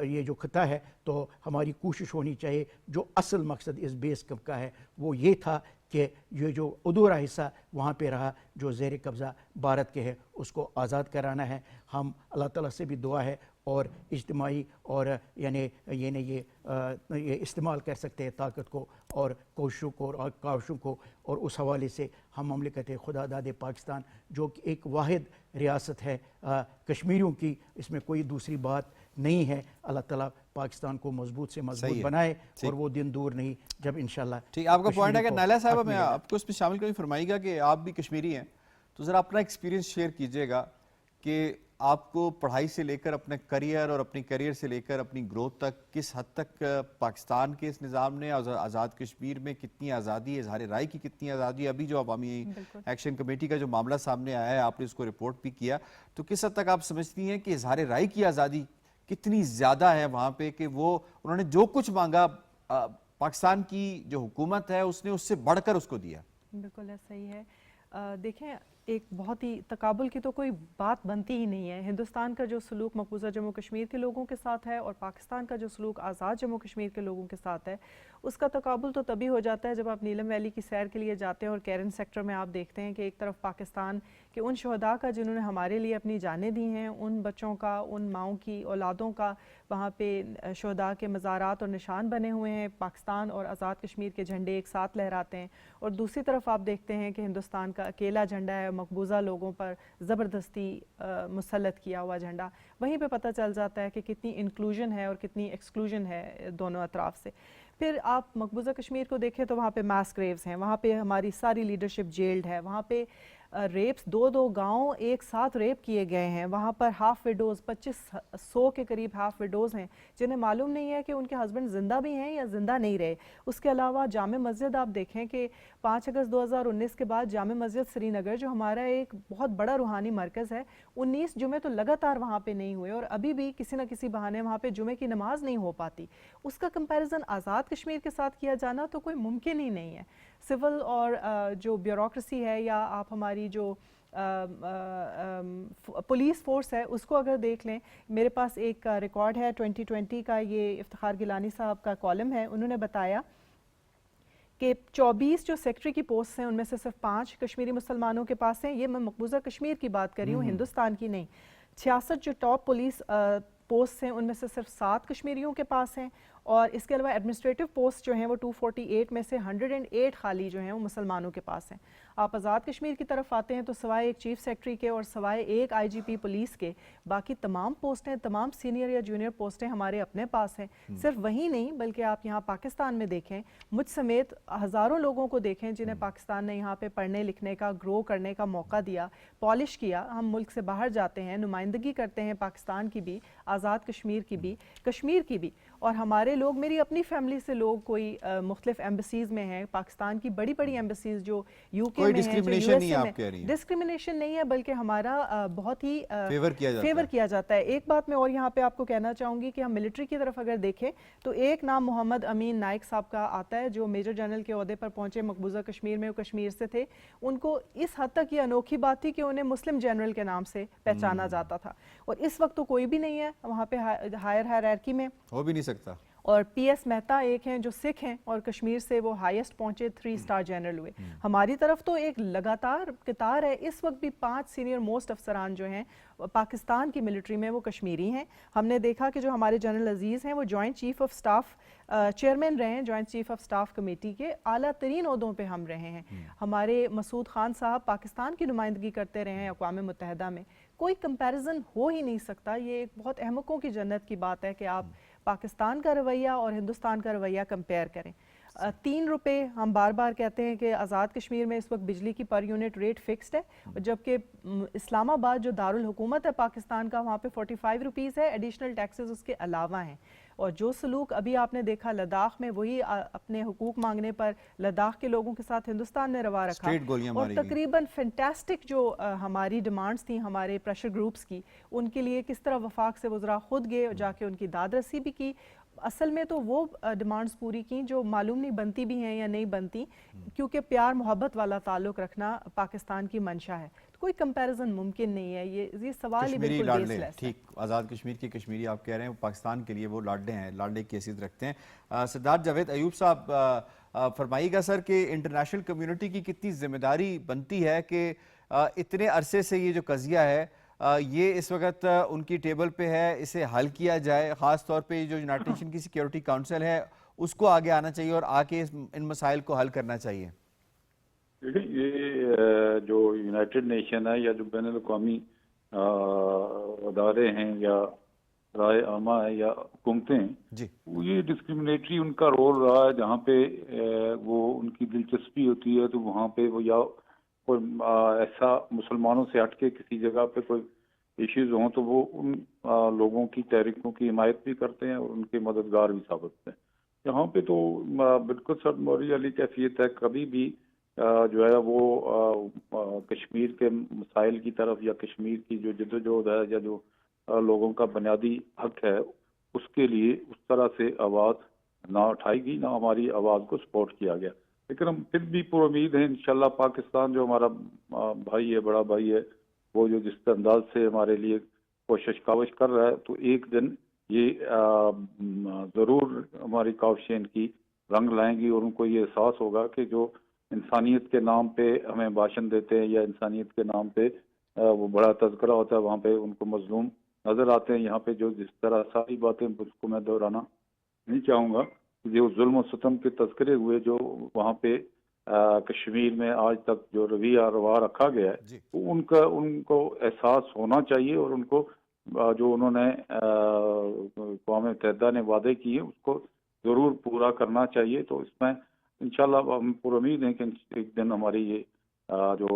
یہ جو خطہ ہے، تو ہماری کوشش ہونی چاہیے، جو اصل مقصد اس بیس کیمپ کا ہے وہ یہ تھا کہ یہ جو ادھورا حصہ وہاں پہ رہا جو زیر قبضہ بھارت کے ہے، اس کو آزاد کرانا ہے۔ ہم اللہ تعالیٰ سے بھی دعا ہے اور اجتماعی اور یعنی یہ استعمال کر سکتے ہیں طاقت کو اور کوششوں کو اور کاوشوں کو. اور اس حوالے سے ہم مملکت خدا داد پاکستان جو کہ ایک واحد ریاست ہے کشمیریوں کی، اس میں کوئی دوسری بات نہیں ہے. اللہ تعالیٰ پاکستان کو مضبوط سے مضبوط بنائے اور وہ دن دور نہیں جب انشاءاللہ. ٹھیک، آپ کا پوائنٹ ہے کہ نائلہ صاحبہ میں آپ کو اس میں شامل کریں، فرمائیے گا کہ آپ بھی کشمیری ہیں تو ذرا اپنا ایکسپیرینس شیئر کیجئے گا کہ آپ کو پڑھائی سے لے کر اپنے کریئر اور اپنی کریئر سے لے کر اپنی گروتھ تک کس حد تک پاکستان کے اس نظام نے آزاد کشمیر میں کتنی آزادی، اظہار رائے کی کتنی آزادی، ابھی جو عوامی ایکشن کمیٹی کا جو معاملہ سامنے آیا ہے آپ نے اس کو رپورٹ بھی کیا، تو کس حد تک آپ سمجھتی ہیں کہ اظہار رائے کی آزادی کتنی زیادہ ہے وہاں پہ کہ وہ انہوں نے جو کچھ مانگا پاکستان کی جو حکومت ہے اس نے اس سے بڑھ کر اس کو دیا؟ بالکل صحیح ہے. دیکھیں ایک بہت ہی تقابل کی تو کوئی بات بنتی ہی نہیں ہے. ہندوستان کا جو سلوک مقبوضہ جموں کشمیر کے لوگوں کے ساتھ ہے اور پاکستان کا جو سلوک آزاد جموں کشمیر کے لوگوں کے ساتھ ہے، اس کا تقابل تو تبھی ہو جاتا ہے جب آپ نیلم ویلی کی سیر کے لیے جاتے ہیں اور کیرن سیکٹر میں آپ دیکھتے ہیں کہ ایک طرف پاکستان کے ان شہداء کا جنہوں نے ہمارے لیے اپنی جانیں دی ہیں، ان بچوں کا، ان ماؤں کی اولادوں کا وہاں پہ شہداء کے مزارات اور نشان بنے ہوئے ہیں، پاکستان اور آزاد کشمیر کے جھنڈے ایک ساتھ لہراتے ہیں. اور دوسری طرف آپ دیکھتے ہیں کہ ہندوستان کا اکیلا جھنڈا ہے، مقبوضہ لوگوں پر زبردستی مسلط کیا ہوا جھنڈا. وہیں پہ پتہ چل جاتا ہے کہ کتنی انکلوژن ہے اور کتنی ایکسکلوژن ہے دونوں اطراف سے. پھر آپ مقبوضہ کشمیر کو دیکھیں تو وہاں پہ ماس گریوز ہیں، وہاں پہ ہماری ساری لیڈرشپ جیلڈ ہے، وہاں پہ ریپس 2 گاؤں ایک ساتھ ریپ کیے گئے ہیں، وہاں پر ہاف وڈوز 2500 کے قریب ہاف وڈوز ہیں جنہیں معلوم نہیں ہے کہ ان کے ہسبینڈ زندہ بھی ہیں یا زندہ نہیں رہے. اس کے علاوہ جامع مسجد آپ دیکھیں کہ 5 اگست 2019 کے بعد جامع مسجد سری نگر جو ہمارا ایک بہت بڑا روحانی مرکز ہے، 19 جمعے تو لگاتار وہاں پہ نہیں ہوئے اور ابھی بھی کسی نہ کسی بہانے وہاں پہ جمعے کی نماز نہیں ہو پاتی. اس کا کمپیریزن آزاد کشمیر کے ساتھ کیا جانا تو کوئی ممکن ہی نہیں ہے. سول اور جو بیوروکریسی ہے یا آپ ہماری جو پولیس فورس ہے اس کو اگر دیکھ لیں، میرے پاس ایک ریکارڈ ہے 2020 کا، یہ افتخار گیلانی صاحب کا کالم ہے. انہوں نے بتایا کہ 24 جو سیکٹری کی پوسٹ ہیں ان میں سے صرف 5 کشمیری مسلمانوں کے پاس ہیں. یہ میں مقبوضہ کشمیر کی بات کر رہی ہوں، ہندوستان کی نہیں. 66 جو ٹاپ پولیس پوسٹ ہیں ان میں سے صرف 7 کشمیریوں کے پاس ہیں. اور اس کے علاوہ ایڈمنسٹریٹو پوسٹ جو ہیں وہ 248 میں سے 108 خالی جو ہیں وہ مسلمانوں کے پاس ہیں. آپ آزاد کشمیر کی طرف آتے ہیں تو سوائے ایک چیف سیکٹری کے اور سوائے ایک IGP پولیس کے باقی تمام پوسٹیں، تمام سینئر یا جونیئر پوسٹیں ہمارے اپنے پاس ہیں. صرف وہی نہیں بلکہ آپ یہاں پاکستان میں دیکھیں، مجھ سمیت ہزاروں لوگوں کو دیکھیں جنہیں پاکستان نے یہاں پہ پڑھنے لکھنے کا، گرو کرنے کا موقع دیا، پالش کیا. ہم ملک سے باہر جاتے ہیں، نمائندگی کرتے ہیں پاکستان کی بھی، آزاد کشمیر کی بھی، کشمیر کی بھی. اور ہمارے لوگ، میری اپنی فیملی سے لوگ کوئی مختلف ایمبیسیز میں ہیں، پاکستان کی بڑی بڑی ایمبیسیز جو UK میں ہیں، ڈسکریمنیشن نہیں آپ کہہ رہی ہیں؟ ڈسکریمنیشن نہیں ہے بلکہ ہمارا بہت ہی فیور کیا جاتا ہے. ایک بات میں اور یہاں پہ آپ کو کہنا چاہوں گی کہ ہم ملٹری کی طرف اگر دیکھیں تو ایک نام محمد امین نائک صاحب کا آتا ہے جو میجر جنرل کے عہدے پر پہنچے مقبوضہ کشمیر میں، وہ کشمیر سے تھے. ان کو اس حد تک یہ انوکھی بات تھی کہ انہیں مسلم جنرل کے نام سے پہچانا جاتا تھا اور اس وقت تو کوئی بھی نہیں ہے وہاں پہ ہائر ہائرارکی میں، ہو بھی نہیں سکتا. اور PS مہتا ایک ہیں جو سکھ ہیں اور کشمیر سے وہ ہائیسٹ پہنچے، 3 اسٹار جنرل ہوئے. ہماری طرف تو ایک لگاتار قطار ہے. اس وقت بھی 5 سینئر موسٹ افسران جو ہیں پاکستان کی ملٹری میں وہ کشمیری ہیں. ہم نے دیکھا کہ جو ہمارے جنرل عزیز ہیں وہ joint chief of staff chairman رہے ہیں، joint chief of staff committee کے اعلیٰ ترین عہدوں پہ ہم رہے ہیں. ہمارے مسعود خان صاحب پاکستان کی نمائندگی کرتے رہے ہیں اقوام متحدہ میں. کوئی کمپیریزن ہو ہی نہیں سکتا. یہ ایک بہت احمقوں کی جنت کی بات ہے کہ آپ پاکستان کا رویہ اور ہندوستان کا رویہ کمپیئر کریں. 3 روپے ہم بار بار کہتے ہیں کہ آزاد کشمیر میں اس وقت بجلی کی پر یونٹ ریٹ فکسڈ ہے، جبکہ اسلام آباد جو دارالحکومت ہے پاکستان کا وہاں پہ 45 روپیز ہے، ایڈیشنل ٹیکسز اس کے علاوہ ہیں. اور جو سلوک ابھی آپ نے دیکھا لداخ میں، وہی اپنے حقوق مانگنے پر لداخ کے لوگوں کے ساتھ ہندوستان نے روا رکھا اور تقریباً فینٹاسٹک جو ہماری ڈیمانڈز تھیں ہمارے پریشر گروپس کی، ان کے لیے کس طرح وفاق سے وزراء خود گئے اور جا کے ان کی داد رسی بھی کی. اصل میں تو وہ ڈیمانڈز پوری کی جو معلوم نہیں بنتی بھی ہیں یا نہیں بنتی، کیونکہ پیار محبت والا تعلق رکھنا پاکستان کی منشا ہے. کوئی کمپیریزن ممکن نہیں ہے. یہ سوال ہی بالکل بیس لیس ہے. ٹھیک، آزاد کشمیر کی کشمیری آپ کہہ رہے ہیں، پاکستان کے لیے وہ لاڈلے ہیں، لاڈلے کی حیثیت رکھتے ہیں. سردار جاوید ایوب صاحب فرمائیے گا سر کہ انٹرنیشنل کمیونٹی کی کتنی ذمہ داری بنتی ہے کہ اتنے عرصے سے یہ جو قضیہ ہے یہ اس وقت ان کی ٹیبل پہ ہے، اسے حل کیا جائے، خاص طور پہ جو یونائٹڈ نیشن کی سیکیورٹی کاؤنسل ہے اس کو آگے آنا چاہیے اور آ کے ان مسائل کو حل کرنا چاہیے؟ یہ جو یونائٹڈ نیشن ہے یا جو بین الاقوامی ادارے ہیں یا رائے عامہ ہے یا حکومتیں ہیں، جی یہ ڈسکریمنیٹری ان کا رول رہا ہے. جہاں پہ وہ ان کی دلچسپی ہوتی ہے تو وہاں پہ وہ یا کوئی ایسا مسلمانوں سے ہٹ کے کسی جگہ پہ کوئی ایشوز ہوں تو وہ ان لوگوں کی تحریکوں کی حمایت بھی کرتے ہیں اور ان کے مددگار بھی ثابت ہوتے ہیں. یہاں پہ تو بالکل سر موری علی کیفیت ہے. کبھی بھی جو ہے وہ کشمیر کے مسائل کی طرف یا کشمیر کی جو جدوجہد ہے یا جو لوگوں کا بنیادی حق ہے اس کے لیے اس طرح سے آواز نہ اٹھائی گئی، نہ ہماری آواز کو سپورٹ کیا گیا. لیکن ہم پھر بھی پر امید ہیں انشاءاللہ پاکستان جو ہمارا بھائی ہے، بڑا بھائی ہے، وہ جو جس انداز سے ہمارے لیے کوشش کاوش کر رہا ہے تو ایک دن یہ ضرور ہماری کاوشیں ان کی رنگ لائیں گی اور ان کو یہ احساس ہوگا کہ جو انسانیت کے نام پہ ہمیں بھاشن دیتے ہیں یا انسانیت کے نام پہ وہ بڑا تذکرہ ہوتا ہے، وہاں پہ ان کو مظلوم نظر آتے ہیں. یہاں پہ جو جس طرح ساری باتیں اس کو میں دہرانا نہیں چاہوں گا، جو ظلم و ستم کے تذکرے ہوئے جو وہاں پہ کشمیر میں آج تک جو رویہ روا رکھا گیا ہے ان کو احساس ہونا چاہیے اور ان کو جو انہوں نے اقوام متحدہ نے وعدے کیے اس کو ضرور پورا کرنا چاہیے. تو اس میں انشاءاللہ ہم پر امید ہیں کہ ایک دن ہماری یہ جو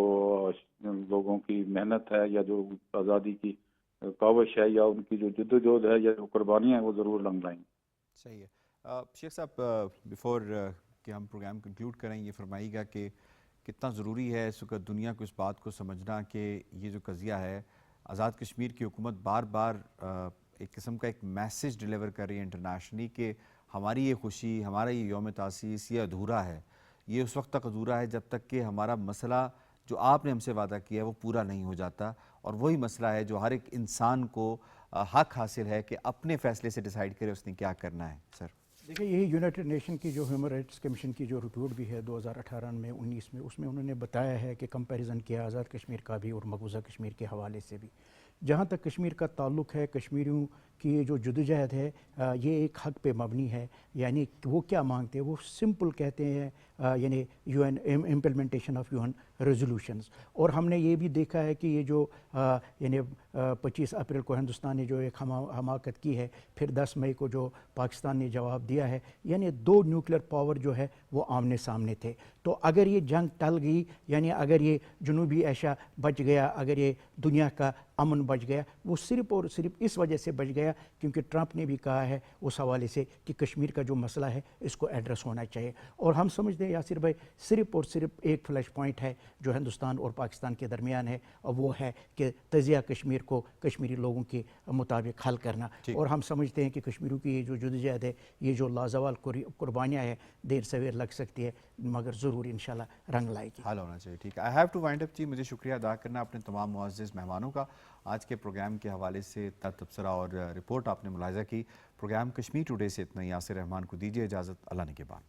لوگوں کی محنت ہے یا جو آزادی کی کاوش ہے یا ان کی جو جدوجہد ہے یا جو قربانیاں ہیں وہ ضرور رنگ لائیں گی. صحیح ہے. شیخ صاحب بیفور کہ ہم پروگرام کنکلوڈ کریں یہ فرمائیے گا کہ کتنا ضروری ہے اس وقت دنیا کو اس بات کو سمجھنا کہ یہ جو قضیہ ہے آزاد کشمیر کی حکومت بار بار ایک قسم کا ایک میسیج ڈیلیور کر رہی ہے انٹرنیشنلی کہ ہماری یہ خوشی، ہمارا یہ یوم تاسیس یہ ادھورا ہے. یہ اس وقت تک ادھورا ہے جب تک کہ ہمارا مسئلہ جو آپ نے ہم سے وعدہ کیا ہے وہ پورا نہیں ہو جاتا، اور وہی مسئلہ ہے جو ہر ایک انسان کو حق حاصل ہے کہ اپنے فیصلے سے ڈیسائیڈ کرے اس نے کیا کرنا ہے. سر دیکھیں، یہی یونائٹڈ نیشن کی جو ہیومن رائٹس کمیشن کی جو رپورٹ بھی ہے 2018 میں 19 میں، اس میں انہوں نے بتایا ہے کہ کمپیریزن کیا آزاد کشمیر کا بھی اور مقبوضہ کشمیر کے حوالے سے بھی. جہاں تک کشمیر کا تعلق ہے، کشمیریوں کی جو جدوجہد ہے یہ ایک حق پہ مبنی ہے. یعنی وہ کیا مانگتے ہیں، وہ سمپل کہتے ہیں یعنی U N implementation of U N resolutions. اور ہم نے یہ بھی دیکھا ہے کہ یہ جو یعنی 25 اپریل کو ہندوستان نے جو ایک حماقت کی ہے، پھر 10 مئی کو جو پاکستان نے جواب دیا ہے، یعنی 2 نیوکلیر پاور جو ہے وہ آمنے سامنے تھے. تو اگر یہ جنگ ٹل گئی، یعنی اگر یہ جنوبی ایشیا بچ گیا، اگر یہ دنیا کا امن بچ گیا، وہ صرف اور صرف اس وجہ سے بچ گیا کیونکہ ٹرمپ نے بھی کہا ہے اس حوالے سے کہ کشمیر کا جو مسئلہ ہے اس کو ایڈریس ہونا چاہیے. اور ہم سمجھتے ہیں یاسر بھائی صرف اور صرف ایک فلیش پوائنٹ ہے جو ہندوستان اور پاکستان کے درمیان ہے، اور وہ ہے کہ تجزیہ کشمیر کو کشمیری لوگوں کے مطابق حل کرنا. اور ہم سمجھتے ہیں کہ کشمیریوں کی یہ جو جدوجہد ہے، یہ جو لازوال قربانیاں ہیں، دیر سویر لگ سکتی ہے مگر ضرور انشاءاللہ رنگ لائے گی. حل ہونا چاہیے. ٹھیک ہے. آئی ہیو ٹو وائنڈ اپ جی. مجھے شکریہ ادا کرنا اپنے تمام معزز مہمانوں کا. آج کے پروگرام کے حوالے سے تبصرہ اور رپورٹ آپ نے ملاحظہ کی. پروگرام کشمیر ٹوڈے سے اتنا ہی. یاسر رحمان کو دیجیے اجازت. اللہ نے کے بعد.